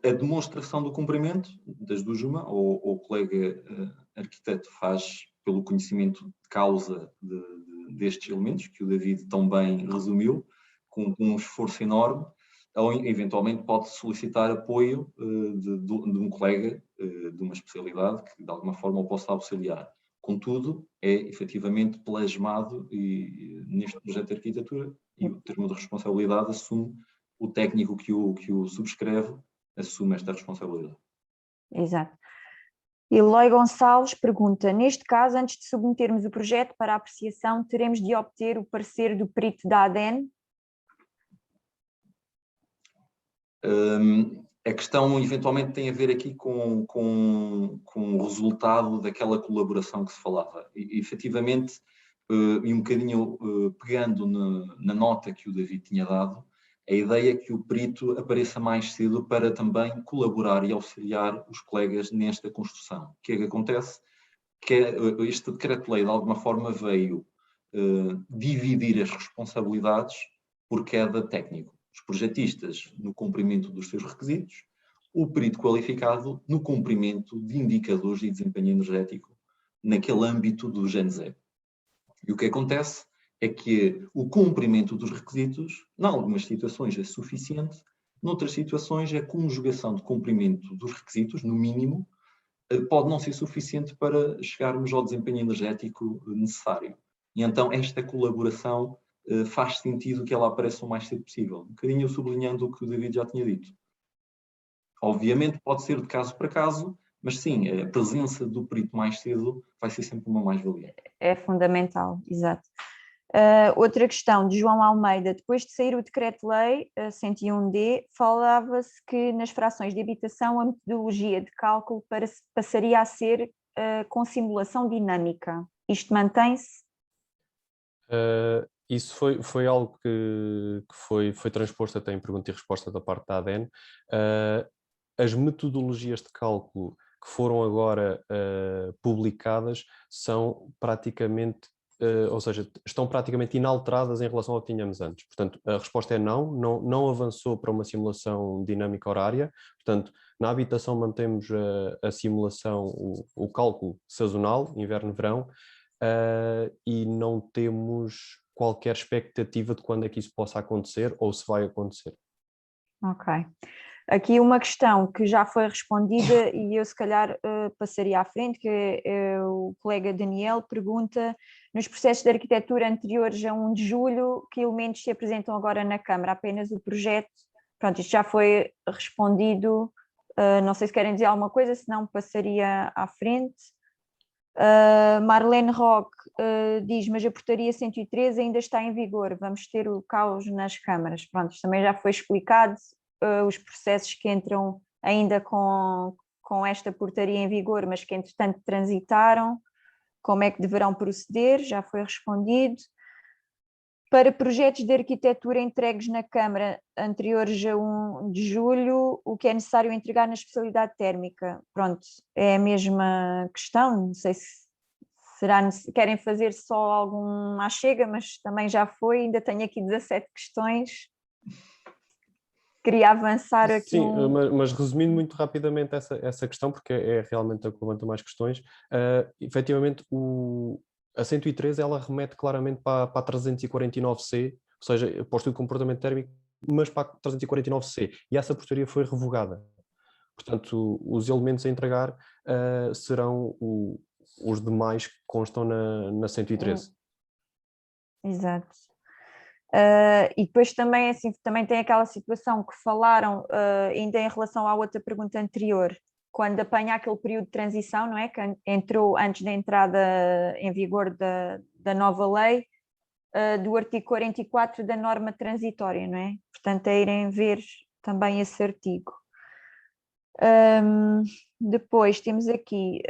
Speaker 1: a demonstração do cumprimento, das duas uma, ou o colega arquiteto faz pelo conhecimento de causa destes elementos, que o David tão bem resumiu, com um esforço enorme, ou eventualmente pode solicitar apoio de um colega de uma especialidade que de alguma forma o possa auxiliar. Contudo, é efetivamente plasmado neste projeto de arquitetura e o termo de responsabilidade assume o técnico que o subscreve, assume esta responsabilidade.
Speaker 3: Exato. Eloy Gonçalves pergunta: neste caso, antes de submetermos o projeto para apreciação, teremos de obter o parecer do perito da ADEN?
Speaker 1: A questão eventualmente tem a ver aqui com o resultado daquela colaboração que se falava. E efetivamente, e um bocadinho pegando na nota que o David tinha dado, a ideia é que o perito apareça mais cedo para também colaborar e auxiliar os colegas nesta construção. O que é que acontece? Que este decreto-lei, de alguma forma, veio dividir as responsabilidades por cada técnico. Os projetistas no cumprimento dos seus requisitos, o perito qualificado no cumprimento de indicadores de desempenho energético naquele âmbito do GENSE. E o que acontece é que o cumprimento dos requisitos, em algumas situações é suficiente, noutras situações a conjugação de cumprimento dos requisitos, no mínimo, pode não ser suficiente para chegarmos ao desempenho energético necessário. E então esta colaboração faz sentido que ela apareça o mais cedo possível. Um bocadinho sublinhando o que o David já tinha dito. Obviamente pode ser de caso para caso, mas sim, a presença do perito mais cedo vai ser sempre uma mais-valia.
Speaker 3: É fundamental, exato. Outra questão de João Almeida: depois de sair o decreto-lei 101D, falava-se que nas frações de habitação a metodologia de cálculo passaria a ser com simulação dinâmica. Isto mantém-se?
Speaker 2: Isso foi algo que foi transposto até em pergunta e resposta da parte da ADEN. As metodologias de cálculo que foram agora publicadas são praticamente, ou seja, estão praticamente inalteradas em relação ao que tínhamos antes. Portanto, a resposta é não avançou para uma simulação dinâmica horária. Portanto, na habitação mantemos a simulação, o cálculo sazonal, inverno-verão, e não temos qualquer expectativa de quando é que isso possa acontecer ou se vai acontecer.
Speaker 3: Ok. Aqui uma questão que já foi respondida e eu se calhar passaria à frente, que é o colega Daniel pergunta: nos processos de arquitetura anteriores a 1 de julho, que elementos se apresentam agora na Câmara? Apenas o projeto? Pronto, isto já foi respondido, não sei se querem dizer alguma coisa, senão passaria à frente. Marlene Roque diz: mas a portaria 113 ainda está em vigor, vamos ter o caos nas câmaras. Pronto, isto também já foi explicado, os processos que entram ainda com esta portaria em vigor, mas que entretanto transitaram, como é que deverão proceder, já foi respondido. Para projetos de arquitetura entregues na Câmara anteriores a 1 de julho, o que é necessário entregar na especialidade térmica? Pronto, é a mesma questão, não sei se querem fazer só algum à chega, mas também já foi, ainda tenho aqui 17 questões. Queria avançar aqui.
Speaker 2: Sim, mas resumindo muito rapidamente essa questão, porque é realmente a que levanta mais questões, efetivamente a 113 ela remete claramente para a 349C, ou seja, para o estudo de comportamento térmico, mas para a 349C, e essa portaria foi revogada. Portanto, os elementos a entregar serão os demais que constam na 113.
Speaker 3: Exato. E depois também, assim, também tem aquela situação que falaram ainda em relação à outra pergunta anterior, quando apanha aquele período de transição, não é? Que entrou antes da entrada em vigor da nova lei, do artigo 44 da norma transitória, não é? Portanto, é irem ver também esse artigo. Depois temos aqui,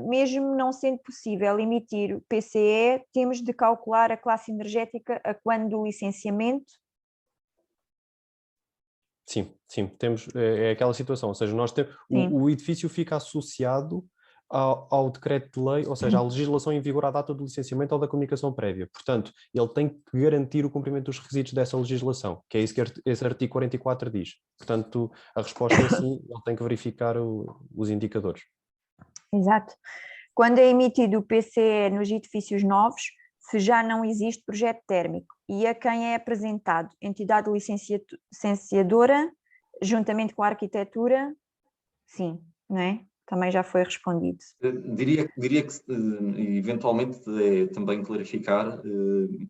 Speaker 3: mesmo não sendo possível emitir o PCE, temos de calcular a classe energética a quando do licenciamento.
Speaker 2: Sim, temos, é aquela situação, ou seja, nós temos, o edifício fica associado ao decreto de lei, ou seja, à legislação em vigor à data do licenciamento ou da comunicação prévia. Portanto, ele tem que garantir o cumprimento dos requisitos dessa legislação, que é isso que esse artigo 44 diz. Portanto, a resposta é sim, ele tem que verificar os indicadores.
Speaker 3: Exato. Quando é emitido o PCE nos edifícios novos, se já não existe projeto térmico e a quem é apresentado entidade licenciadora, juntamente com a arquitetura, sim, não é? Também já foi respondido.
Speaker 1: Diria que eventualmente é também clarificar,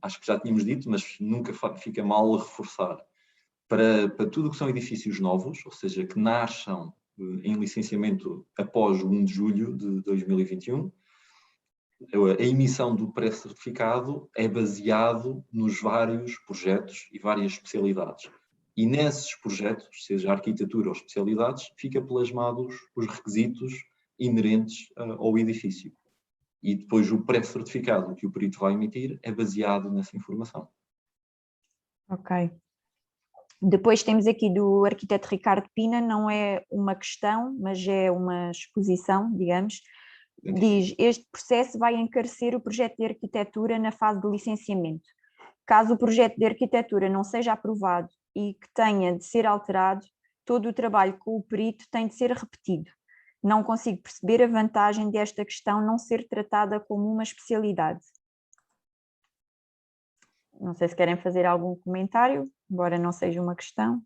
Speaker 1: acho que já tínhamos dito, mas nunca fica mal reforçar. Para tudo o que são edifícios novos, ou seja, que nasçam em licenciamento após o 1 de julho de 2021, a emissão do pré-certificado é baseado nos vários projetos e várias especialidades. E nesses projetos, seja arquitetura ou especialidades, fica plasmados os requisitos inerentes ao edifício. E depois o pré-certificado que o perito vai emitir é baseado nessa informação.
Speaker 3: Ok. Depois temos aqui do arquiteto Ricardo Pina, não é uma questão, mas é uma exposição, digamos. Diz, este processo vai encarecer o projeto de arquitetura na fase de licenciamento. Caso o projeto de arquitetura não seja aprovado e que tenha de ser alterado, todo o trabalho com o perito tem de ser repetido. Não consigo perceber a vantagem desta questão não ser tratada como uma especialidade. Não sei se querem fazer algum comentário, embora não seja uma questão.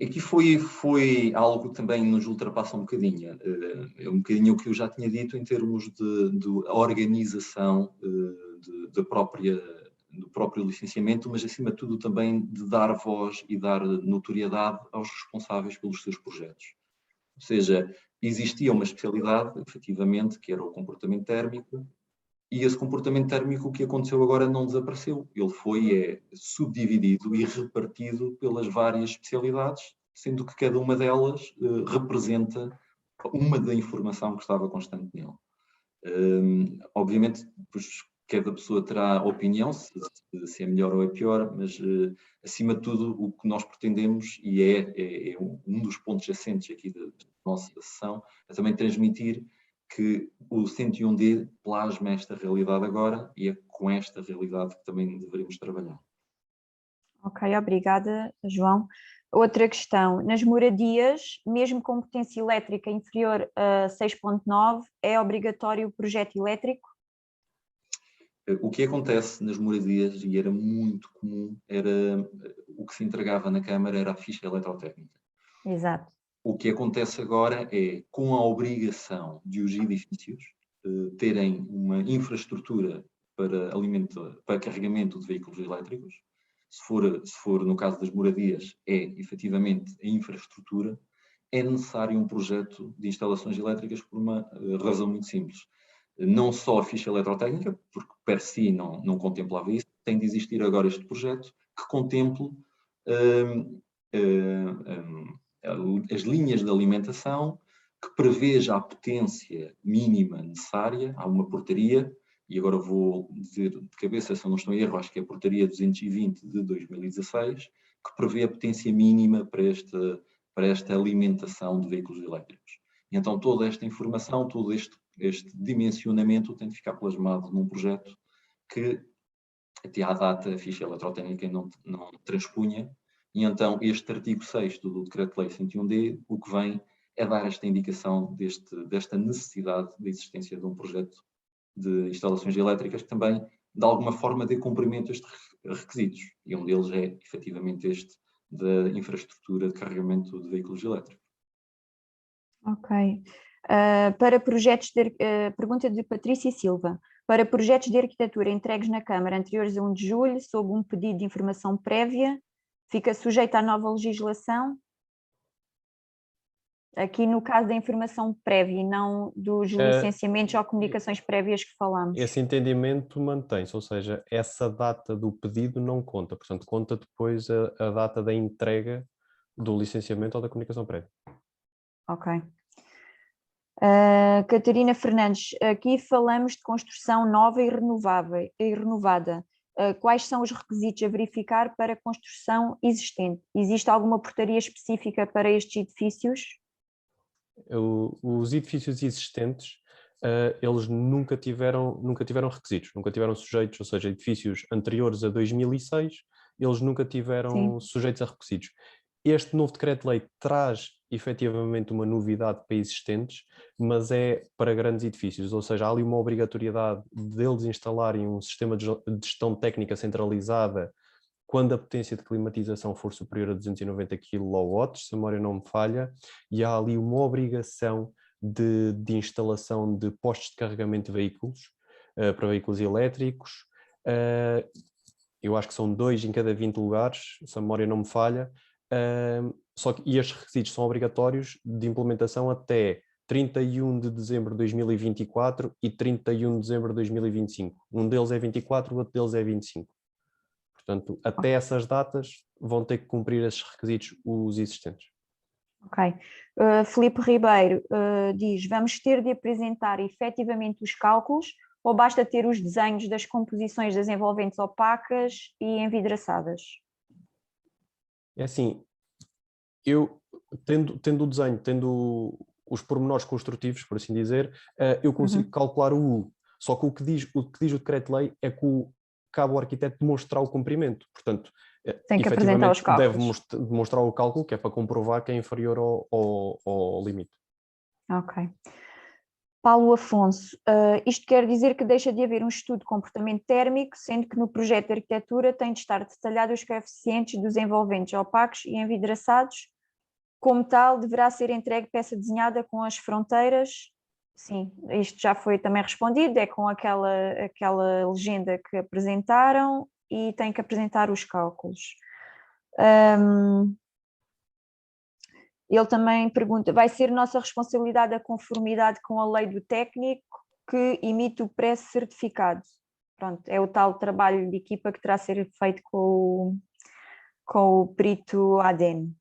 Speaker 1: Aqui foi algo que também nos ultrapassa um bocadinho. É um bocadinho o que eu já tinha dito em termos de organização do próprio licenciamento, mas acima de tudo também de dar voz e dar notoriedade aos responsáveis pelos seus projetos. Ou seja, existia uma especialidade, efetivamente, que era o comportamento térmico, e esse comportamento térmico, o que aconteceu agora, não desapareceu. Ele foi subdividido e repartido pelas várias especialidades, sendo que cada uma delas representa uma da informação que estava constante nele. Obviamente, depois, cada pessoa terá opinião, se é melhor ou é pior, mas, acima de tudo, o que nós pretendemos, e é um dos pontos assentes aqui da nossa sessão, é também transmitir que o 101D plasma esta realidade agora e é com esta realidade que também deveríamos trabalhar.
Speaker 3: Ok, obrigada, João. Outra questão, nas moradias, mesmo com potência elétrica inferior a 6.9, é obrigatório o projeto elétrico?
Speaker 1: O que acontece nas moradias, e era muito comum, era o que se entregava na Câmara era a ficha eletrotécnica.
Speaker 3: Exato.
Speaker 1: O que acontece agora é, com a obrigação de os edifícios terem uma infraestrutura para carregamento de veículos elétricos, se for no caso das moradias, é efetivamente a infraestrutura, é necessário um projeto de instalações elétricas por uma razão muito simples. Não só a ficha eletrotécnica, porque per si não contemplava isso, tem de existir agora este projeto que contemple as linhas de alimentação, que preveja a potência mínima necessária, há uma portaria, e agora vou dizer de cabeça, se eu não estou em erro, acho que é a portaria 220 de 2016, que prevê a potência mínima para esta alimentação de veículos elétricos. E então toda esta informação, todo este dimensionamento tem de ficar plasmado num projeto que até à data a ficha eletrotécnica não transpunha. E então este artigo 6º do Decreto-Lei 101D, o que vem é dar esta indicação desta necessidade de existência de um projeto de instalações elétricas que também, de alguma forma, dê cumprimento a estes requisitos. E um deles é, efetivamente, este da infraestrutura de carregamento de veículos elétricos.
Speaker 3: Ok. Pergunta de Patrícia Silva. Para projetos de arquitetura entregues na Câmara anteriores a 1 de julho, sob um pedido de informação prévia, fica sujeito à nova legislação? Aqui no caso da informação prévia e não dos licenciamentos ou comunicações prévias que falámos.
Speaker 2: Esse entendimento mantém-se, ou seja, essa data do pedido não conta, portanto, conta depois a data da entrega do licenciamento ou da comunicação prévia.
Speaker 3: Ok. Catarina Fernandes, aqui falamos de construção nova e renovada. Quais são os requisitos a verificar para a construção existente? Existe alguma portaria específica para estes edifícios?
Speaker 2: Os edifícios existentes, eles nunca tiveram requisitos, nunca tiveram sujeitos, ou seja, edifícios anteriores a 2006, eles nunca tiveram sujeitos a requisitos. Este novo decreto-lei traz efetivamente uma novidade para existentes, mas é para grandes edifícios, ou seja, há ali uma obrigatoriedade deles instalarem um sistema de gestão técnica centralizada quando a potência de climatização for superior a 290 kW, se a memória não me falha, e há ali uma obrigação de instalação de postos de carregamento de veículos, para veículos elétricos. Eu acho que são 2 em cada 20 lugares, se a memória não me falha, e estes requisitos são obrigatórios de implementação até 31 de dezembro de 2024 e 31 de dezembro de 2025. Um deles é 24, o outro deles é 25. Portanto, até essas datas vão ter que cumprir esses requisitos os existentes.
Speaker 3: Ok. Filipe Ribeiro diz, vamos ter de apresentar efetivamente os cálculos ou basta ter os desenhos das composições das envolventes opacas e envidraçadas?
Speaker 2: É assim, eu, tendo o desenho, tendo os pormenores construtivos, por assim dizer, eu consigo calcular o U. Só que o que diz o decreto-lei é que cabe ao arquiteto demonstrar o comprimento. Portanto,
Speaker 3: tem que apresentar os cálculos.
Speaker 2: Deve demonstrar o cálculo, que é para comprovar que é inferior ao limite.
Speaker 3: Ok. Paulo Afonso, isto quer dizer que deixa de haver um estudo de comportamento térmico, sendo que no projeto de arquitetura tem de estar detalhado os coeficientes dos envolventes opacos e envidraçados. Como tal, deverá ser entregue peça desenhada com as fronteiras. Sim, isto já foi também respondido, é com aquela legenda que apresentaram e tem que apresentar os cálculos. Ele também pergunta, vai ser nossa responsabilidade a conformidade com a lei do técnico que emite o pré-certificado? Pronto, é o tal trabalho de equipa que terá a ser feito com o perito ADEN.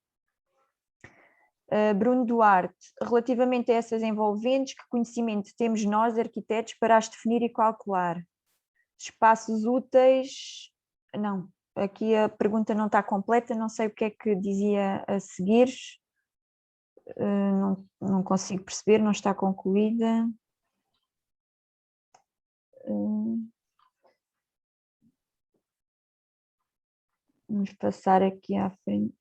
Speaker 3: Bruno Duarte, relativamente a essas envolventes, que conhecimento temos nós, arquitetos, para as definir e calcular? Espaços úteis? Não, aqui a pergunta não está completa, não sei o que é que dizia a seguir. Não consigo perceber, não está concluída. Vamos passar aqui à frente.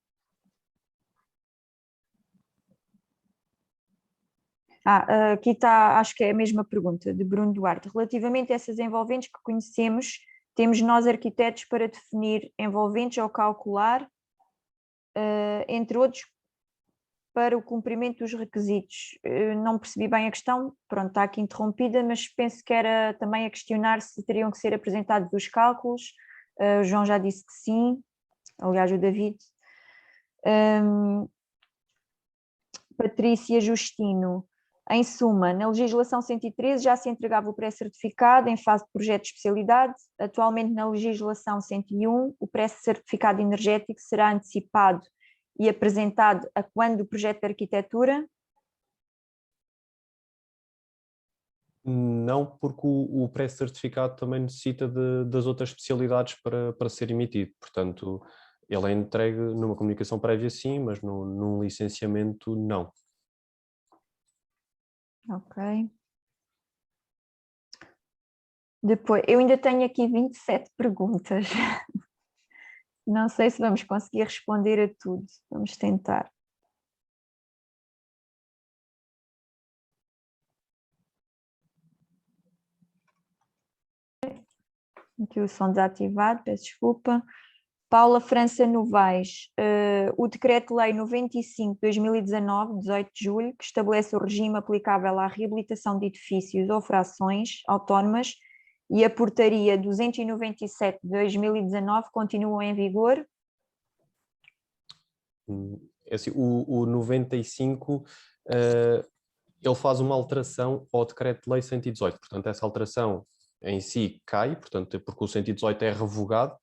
Speaker 3: Aqui está, acho que é a mesma pergunta, de Bruno Duarte. Relativamente a essas envolventes que conhecemos, temos nós arquitetos para definir envolventes ou calcular, entre outros, para o cumprimento dos requisitos. Não percebi bem a questão, pronto, está aqui interrompida, mas penso que era também a questionar se teriam que ser apresentados os cálculos. O João já disse que sim, aliás o David. Patrícia Justino, em suma, na legislação 113 já se entregava o pré-certificado em fase de projeto de especialidade. Atualmente na legislação 101 o pré-certificado energético será antecipado e apresentado a quando do projeto de arquitetura?
Speaker 2: Não, porque o pré-certificado também necessita das outras especialidades para ser emitido. Portanto, ele é entregue numa comunicação prévia sim, mas num licenciamento não.
Speaker 3: Ok. Depois, eu ainda tenho aqui 27 perguntas. Não sei se vamos conseguir responder a tudo. Vamos tentar. Aqui o som desativado, peço desculpa. Paula França Novaes, o Decreto-Lei 95 de 2019, 18 de julho, que estabelece o regime aplicável à reabilitação de edifícios ou frações autónomas, e a Portaria 297 de 2019 continuam em vigor?
Speaker 2: Assim, o 95 ele faz uma alteração ao Decreto-Lei 118, portanto essa alteração em si cai, portanto, porque o 118 é revogado,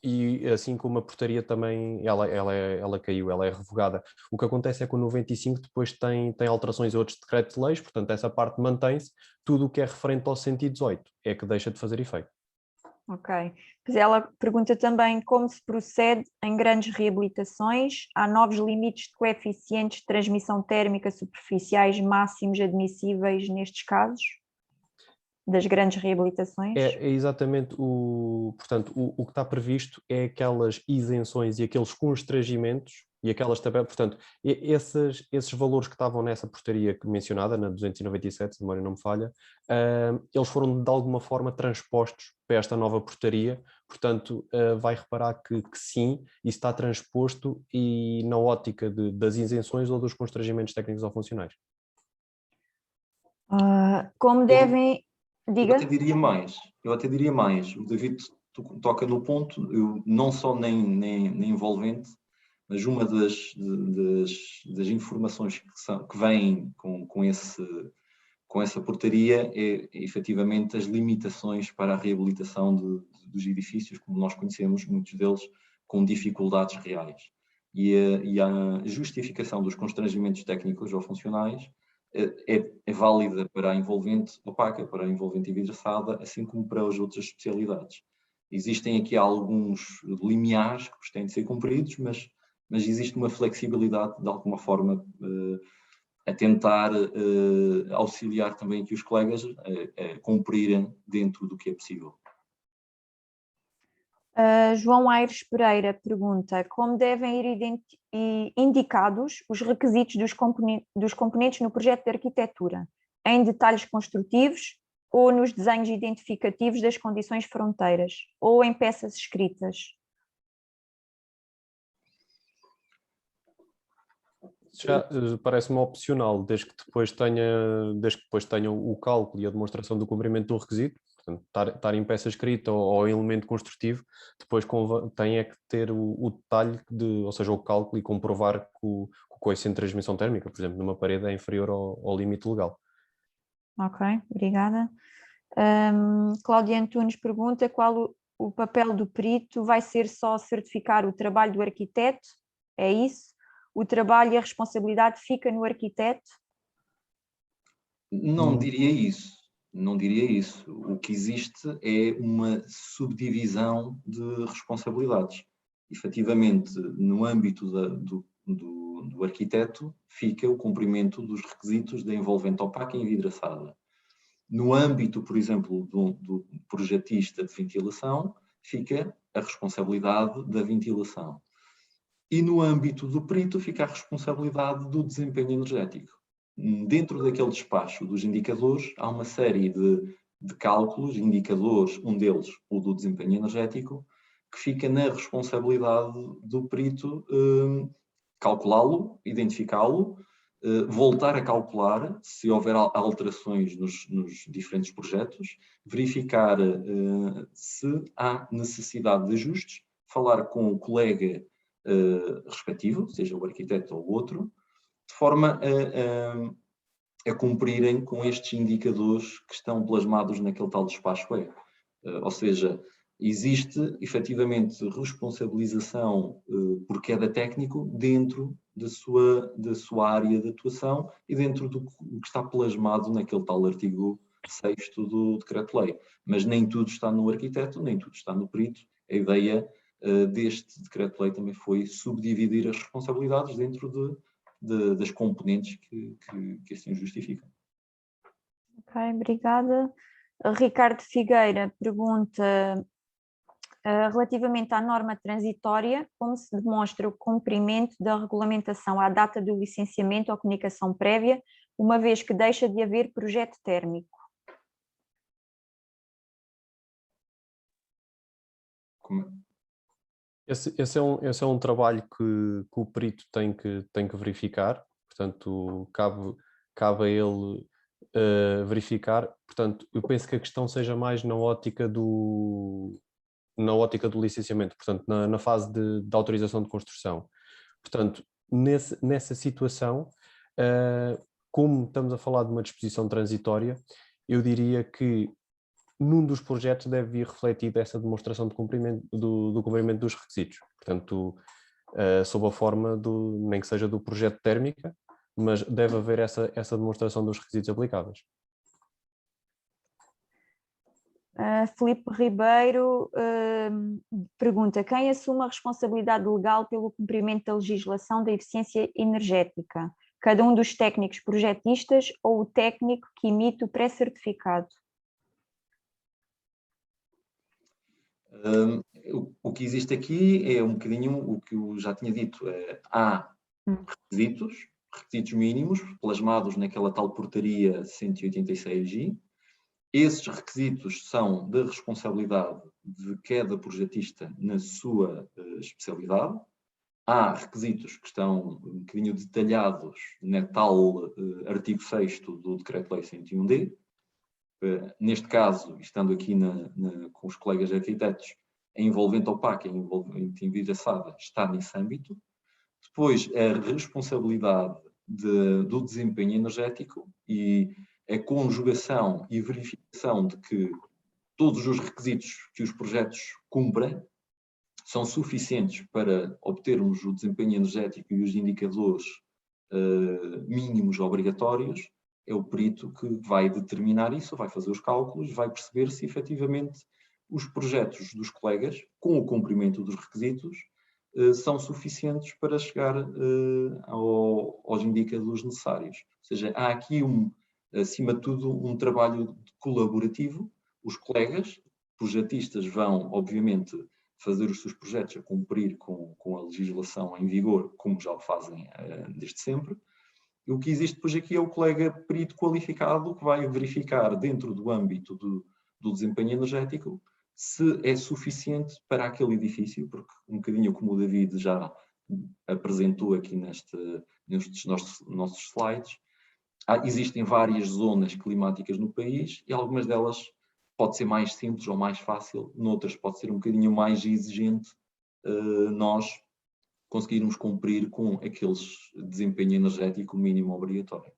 Speaker 2: e assim como a portaria também, ela caiu, ela é revogada. O que acontece é que o 95 depois tem alterações a outros decretos-leis, portanto essa parte mantém-se, tudo o que é referente ao 118 é que deixa de fazer efeito.
Speaker 3: Ok. Pois ela pergunta também como se procede em grandes reabilitações. Há novos limites de coeficientes de transmissão térmica superficiais máximos admissíveis nestes casos? Das grandes reabilitações?
Speaker 2: É exatamente portanto, o que está previsto é aquelas isenções e aqueles constrangimentos e aquelas tabelas, portanto, esses valores que estavam nessa portaria mencionada, na 297, se a memória não me falha, eles foram de alguma forma transpostos para esta nova portaria, portanto, vai reparar que sim, isso está transposto e na ótica das isenções ou dos constrangimentos técnicos ou funcionais.
Speaker 3: Como devem... Diga.
Speaker 1: Eu até diria mais. O David toca no ponto, eu não só nem envolvente, mas uma das informações que vêm com essa portaria é efetivamente as limitações para a reabilitação dos edifícios, como nós conhecemos, muitos deles com dificuldades reais. E a justificação dos constrangimentos técnicos ou funcionais é válida para a envolvente opaca, para a envolvente envidraçada, assim como para as outras especialidades. Existem aqui alguns limiares que têm de ser cumpridos, mas existe uma flexibilidade, de alguma forma, a tentar auxiliar também aqui os colegas a cumprirem dentro do que é possível.
Speaker 3: João Aires Pereira pergunta como devem ir indicados os requisitos dos componentes no projeto de arquitetura, em detalhes construtivos ou nos desenhos identificativos das condições fronteiras, ou em peças escritas?
Speaker 2: Já parece-me opcional, desde que depois tenha o cálculo e a demonstração do cumprimento do requisito, portanto, estar em peça escrita ou em elemento construtivo, depois tem é que ter o detalhe, ou seja, o cálculo e comprovar que o coeficiente de transmissão térmica, por exemplo, numa parede é inferior ao limite legal.
Speaker 3: Ok, obrigada. Cláudia Antunes pergunta qual o papel do perito. Vai ser só certificar o trabalho do arquiteto? É isso? O trabalho e a responsabilidade fica no arquiteto?
Speaker 1: Não diria isso. Não diria isso. O que existe é uma subdivisão de responsabilidades. Efetivamente, no âmbito do arquiteto, fica o cumprimento dos requisitos da envolvente opaca e envidraçada. No âmbito, por exemplo, do projetista de ventilação, fica a responsabilidade da ventilação. E no âmbito do perito, fica a responsabilidade do desempenho energético. Dentro daquele despacho dos indicadores, há uma série de cálculos, indicadores, um deles, o do desempenho energético, que fica na responsabilidade do perito calculá-lo, identificá-lo, voltar a calcular, se houver alterações nos diferentes projetos, verificar se há necessidade de ajustes, falar com o colega respectivo, seja o arquiteto ou o outro, de forma a cumprirem com estes indicadores que estão plasmados naquele tal despacho E. Ou seja, existe efetivamente responsabilização por queda técnico dentro da sua área de atuação e dentro do que está plasmado naquele tal artigo 6º do Decreto-Lei. Mas nem tudo está no arquiteto, nem tudo está no perito. A ideia deste Decreto-Lei também foi subdividir as responsabilidades dentro das componentes que assim justificam.
Speaker 3: Ok, obrigada. Ricardo Figueira pergunta relativamente à norma transitória, como se demonstra o cumprimento da regulamentação à data do licenciamento ou comunicação prévia, uma vez que deixa de haver projeto térmico?
Speaker 2: Esse é um trabalho que o perito tem que verificar, portanto, cabe a ele verificar. Portanto, eu penso que a questão seja mais na ótica do licenciamento, portanto, na fase de autorização de construção. Portanto, nessa situação, Como estamos a falar de uma disposição transitória, eu diria que num dos projetos deve vir refletida essa demonstração de cumprimento, do cumprimento dos requisitos. Portanto, sob a forma, nem que seja do projeto térmica, mas deve haver essa demonstração dos requisitos aplicáveis.
Speaker 3: Filipe Ribeiro pergunta: quem assume a responsabilidade legal pelo cumprimento da legislação da eficiência energética? Cada um dos técnicos projetistas ou o técnico que emite o pré-certificado?
Speaker 1: O que existe aqui é um bocadinho o que eu já tinha dito. Há requisitos mínimos, plasmados naquela tal portaria 186J. Esses requisitos são da responsabilidade de cada projetista na sua especialidade. Há requisitos que estão um bocadinho detalhados na tal artigo 6º do Decreto-Lei 101D. Neste caso, estando aqui com os colegas arquitetos, a envolvente opaca, a envolvente envidraçada está nesse âmbito. Depois, a responsabilidade do desempenho energético e a conjugação e verificação de que todos os requisitos que os projetos cumprem são suficientes para obtermos o desempenho energético e os indicadores mínimos obrigatórios. É o perito que vai determinar isso, vai fazer os cálculos, vai perceber se efetivamente os projetos dos colegas, com o cumprimento dos requisitos, são suficientes para chegar aos indicadores necessários. Ou seja, há aqui, acima de tudo, um trabalho colaborativo. Os colegas, projetistas, vão, obviamente, fazer os seus projetos a cumprir com a legislação em vigor, como já o fazem desde sempre. E o que existe depois aqui é o colega perito qualificado que vai verificar dentro do âmbito do desempenho energético se é suficiente para aquele edifício, porque um bocadinho como o David já apresentou aqui nestes nossos slides, existem várias zonas climáticas no país e algumas delas pode ser mais simples ou mais fácil, noutras pode ser um bocadinho mais exigente nós conseguirmos cumprir com aqueles desempenho energético mínimo obrigatório. Ou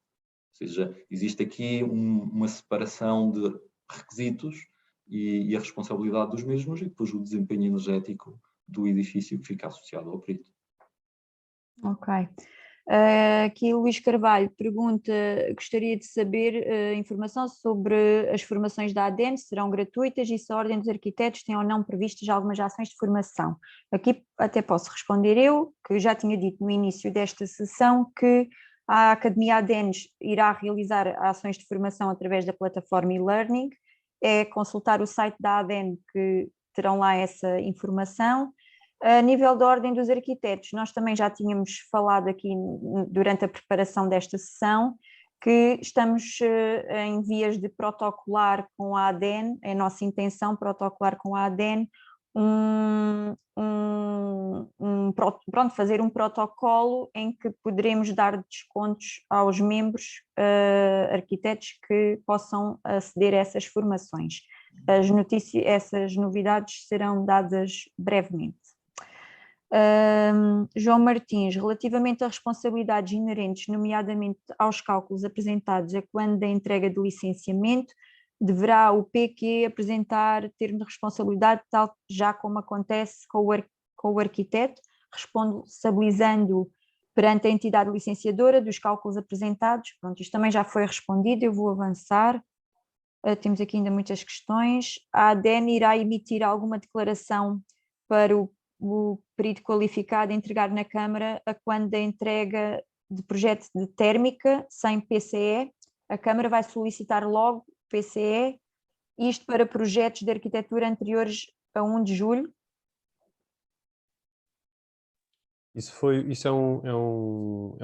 Speaker 1: seja, existe aqui uma separação de requisitos e a responsabilidade dos mesmos e depois o desempenho energético do edifício que fica associado ao perito.
Speaker 3: Ok. Aqui o Luís Carvalho pergunta, gostaria de saber informação sobre as formações da ADEN, se serão gratuitas e se a Ordem dos Arquitetos tem ou não previstas algumas ações de formação. Aqui até posso responder eu, que já tinha dito no início desta sessão que a Academia ADENS irá realizar ações de formação através da plataforma e-learning. É consultar o site da ADEN que terão lá essa informação. A nível da Ordem dos Arquitetos, nós também já tínhamos falado aqui durante a preparação desta sessão que estamos em vias de protocolar com a ADEN, é a nossa intenção protocolar com a ADEN, fazer um protocolo em que poderemos dar descontos aos membros arquitetos que possam aceder a essas formações. Essas novidades serão dadas brevemente. João Martins, relativamente a responsabilidades inerentes, nomeadamente aos cálculos apresentados a quando da entrega de licenciamento, deverá o PQ apresentar termo de responsabilidade, tal já como acontece com o arquiteto, responsabilizando perante a entidade licenciadora dos cálculos apresentados. Pronto, isto também já foi respondido, eu vou avançar. Temos aqui ainda muitas questões. A ADEN irá emitir alguma declaração para o perito qualificado entregar na Câmara a quando da entrega de projeto de térmica sem PCE. A Câmara vai solicitar logo PCE, isto para projetos de arquitetura anteriores a 1 de julho.
Speaker 2: Isso é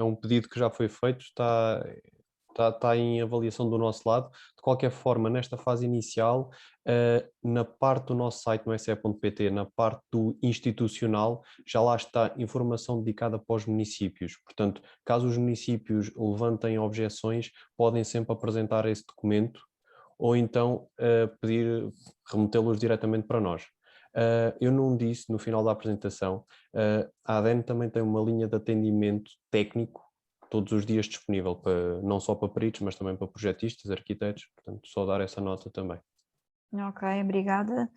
Speaker 2: um pedido que já foi feito, está em avaliação do nosso lado. De qualquer forma, nesta fase inicial, na parte do nosso site, no se.pt, na parte do institucional, já lá está informação dedicada para os municípios. Portanto, caso os municípios levantem objeções, podem sempre apresentar esse documento ou então remetê-los diretamente para nós. Eu não disse no final da apresentação, a ADEN também tem uma linha de atendimento técnico todos os dias disponível, não só para peritos, mas também para projetistas, arquitetos, portanto, só dar essa nota também.
Speaker 3: Ok, obrigada.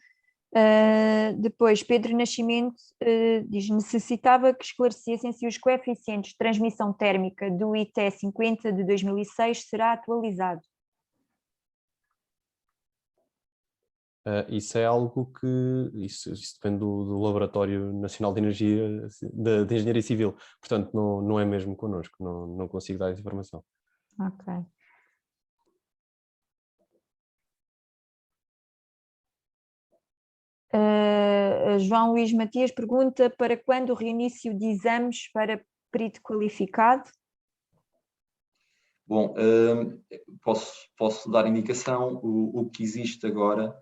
Speaker 3: Depois, Pedro Nascimento diz: necessitava que esclarecessem se os coeficientes de transmissão térmica do ITE 50 de 2006 será atualizado.
Speaker 2: Isso é algo que isso depende do Laboratório Nacional de Energia de Engenharia Civil, portanto não é mesmo connosco, não consigo dar essa informação.
Speaker 3: Ok. João Luís Matias pergunta: para quando o reinício de exames para perito qualificado?
Speaker 1: Bom, posso dar indicação. O que existe agora,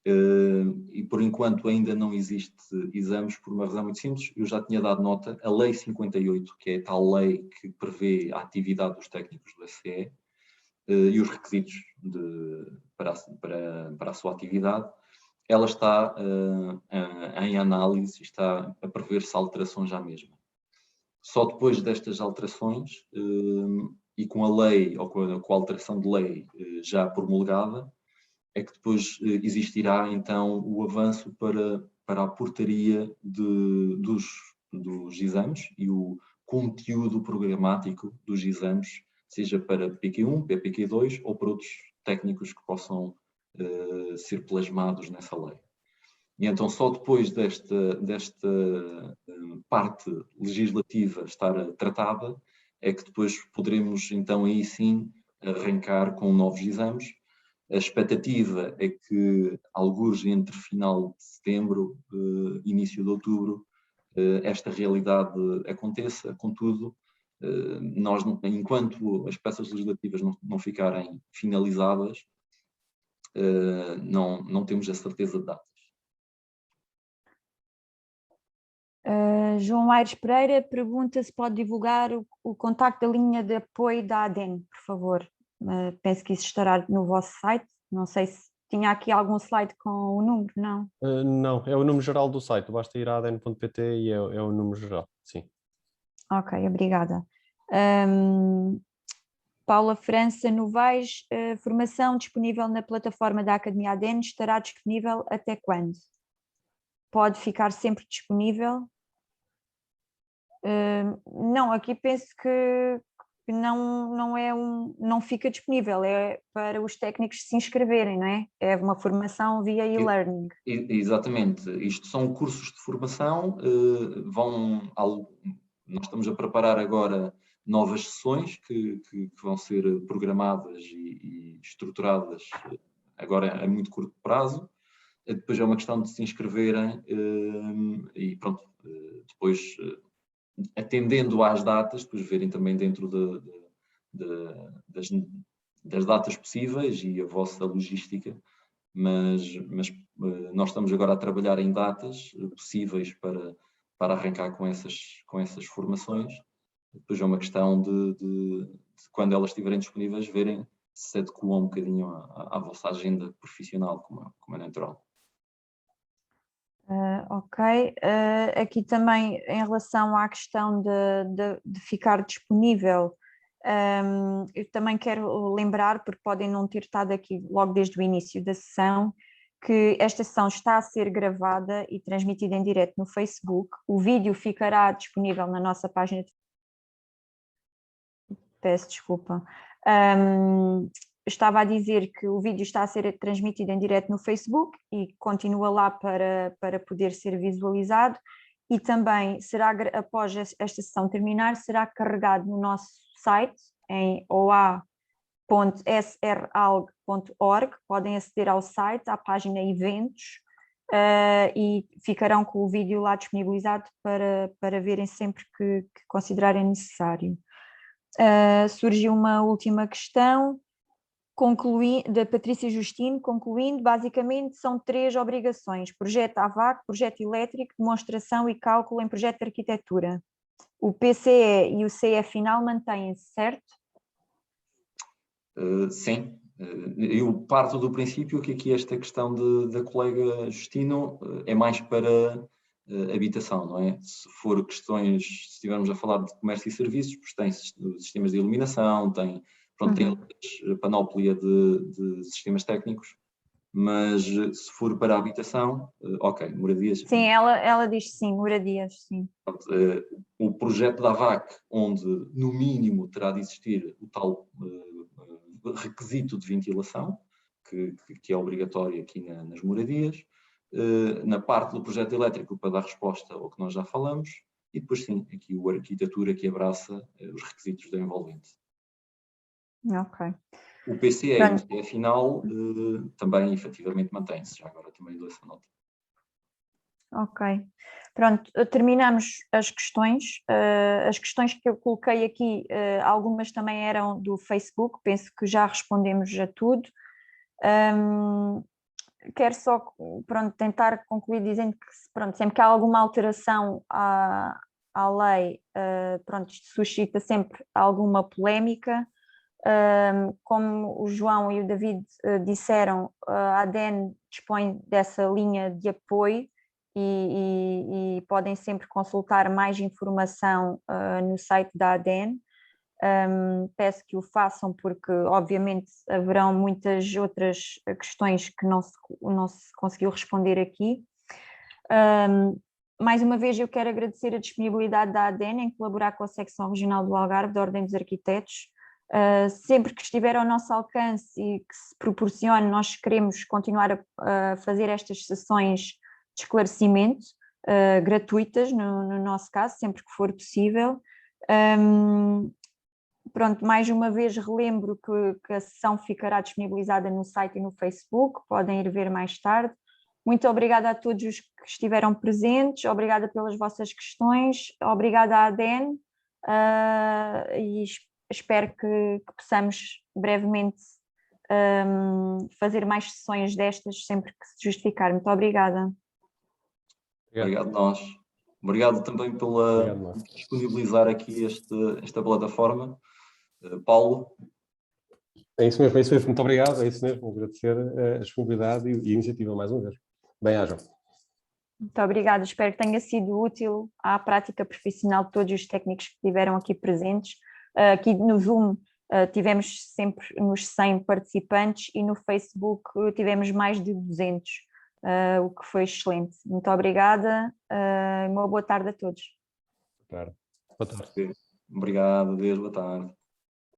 Speaker 1: e por enquanto ainda não existe exames por uma razão muito simples, eu já tinha dado nota, a Lei 58, que é a tal lei que prevê a atividade dos técnicos do SCE e os requisitos para a sua atividade, ela está em análise, está a prever-se alterações já mesma. Só depois destas alterações e com a lei, ou com a alteração de lei já promulgada, é que depois existirá então o avanço para a portaria dos exames e o conteúdo programático dos exames, seja para PQ1, PPQ2 ou para outros técnicos que possam ser plasmados nessa lei. E então só depois desta parte legislativa estar tratada é que depois poderemos então aí sim arrancar com novos exames. A expectativa é que, alguns entre final de setembro e início de outubro, esta realidade aconteça. Contudo, nós, enquanto as peças legislativas não ficarem finalizadas, não temos a certeza de datas.
Speaker 3: João Aires Pereira pergunta se pode divulgar o contacto da linha de apoio da ADEN, por favor. Penso que isso estará no vosso site. Não sei se tinha aqui algum slide com o número, não?
Speaker 2: Não, é o número geral do site, basta ir a aden.pt e é o número geral, sim.
Speaker 3: Ok, obrigada. Paula França Novaes, formação disponível na plataforma da Academia ADEN estará disponível até quando? Pode ficar sempre disponível? Não, aqui penso que não fica disponível, é para os técnicos se inscreverem, não é? É uma formação via e-learning.
Speaker 1: Exatamente, isto são cursos de formação, nós estamos a preparar agora novas sessões que vão ser programadas e estruturadas agora a muito curto prazo. Depois é uma questão de se inscreverem e pronto, depois atendendo às datas, depois verem também dentro das datas possíveis e a vossa logística, mas nós estamos agora a trabalhar em datas possíveis para arrancar com essas formações. Depois é uma questão de quando elas estiverem disponíveis, verem se adequam um bocadinho à vossa agenda profissional, como é natural.
Speaker 3: Ok, aqui também em relação à questão de ficar disponível, eu também quero lembrar, porque podem não ter estado aqui logo desde o início da sessão, que esta sessão está a ser gravada e transmitida em direto no Facebook. O vídeo ficará disponível na nossa página de... Peço desculpa. Estava a dizer que o vídeo está a ser transmitido em direto no Facebook e continua lá para poder ser visualizado, e também será, após esta sessão terminar, será carregado no nosso site em oa.sralg.org. Podem aceder ao site, à página eventos, e ficarão com o vídeo lá disponibilizado para verem sempre que considerarem necessário. Surgiu uma última questão da Patrícia Justino, concluindo, basicamente são 3 obrigações: projeto AVAC, projeto elétrico, demonstração e cálculo em projeto de arquitetura. O PCE e o CE final mantêm-se, certo?
Speaker 1: Sim, eu parto do princípio que aqui esta questão da colega Justino é mais para habitação, não é? Se for questões, se estivermos a falar de comércio e serviços, pois tem sistemas de iluminação, tem a panóplia de sistemas técnicos, mas se for para a habitação, ok, moradias.
Speaker 3: Sim, ela diz sim, moradias, sim.
Speaker 1: O projeto da AVAC, onde no mínimo terá de existir o tal requisito de ventilação, que é obrigatório aqui nas moradias, na parte do projeto elétrico para dar resposta ao que nós já falamos, e depois sim, aqui a arquitetura que abraça os requisitos da envolvente.
Speaker 3: Ok.
Speaker 1: O PCE final também efetivamente mantém-se, já agora também dou essa nota.
Speaker 3: Ok. Pronto, terminamos as questões. As questões que eu coloquei aqui, algumas também eram do Facebook, penso que já respondemos a tudo. Quero só tentar concluir dizendo que sempre que há alguma alteração à lei, isto suscita sempre alguma polémica. Como o João e o David disseram, a ADN dispõe dessa linha de apoio e podem sempre consultar mais informação no site da ADN. Peço que o façam porque obviamente haverão muitas outras questões que não se conseguiu responder aqui. Mais uma vez eu quero agradecer a disponibilidade da ADN em colaborar com a Secção Regional do Algarve da Ordem dos Arquitetos. Sempre que estiver ao nosso alcance e que se proporcione, nós queremos continuar a fazer estas sessões de esclarecimento gratuitas, no nosso caso, sempre que for possível. Mais uma vez relembro que a sessão ficará disponibilizada no site e no Facebook, podem ir ver mais tarde. Muito obrigada a todos os que estiveram presentes, obrigada pelas vossas questões, obrigada à ADN e espero que possamos brevemente fazer mais sessões destas sempre que se justificar. Muito obrigada.
Speaker 1: Obrigado nós. Obrigado também pela disponibilizar aqui esta plataforma. Paulo?
Speaker 4: É isso mesmo, muito obrigado, é isso mesmo, agradecer a disponibilidade e a iniciativa mais uma vez. Bem-ajam.
Speaker 3: Muito obrigada, espero que tenha sido útil à prática profissional de todos os técnicos que estiveram aqui presentes. Aqui no Zoom tivemos sempre nos 100 participantes e no Facebook tivemos mais de 200, o que foi excelente. Muito obrigada, uma boa tarde a todos.
Speaker 4: Boa tarde.
Speaker 1: Obrigado, Deus, boa tarde.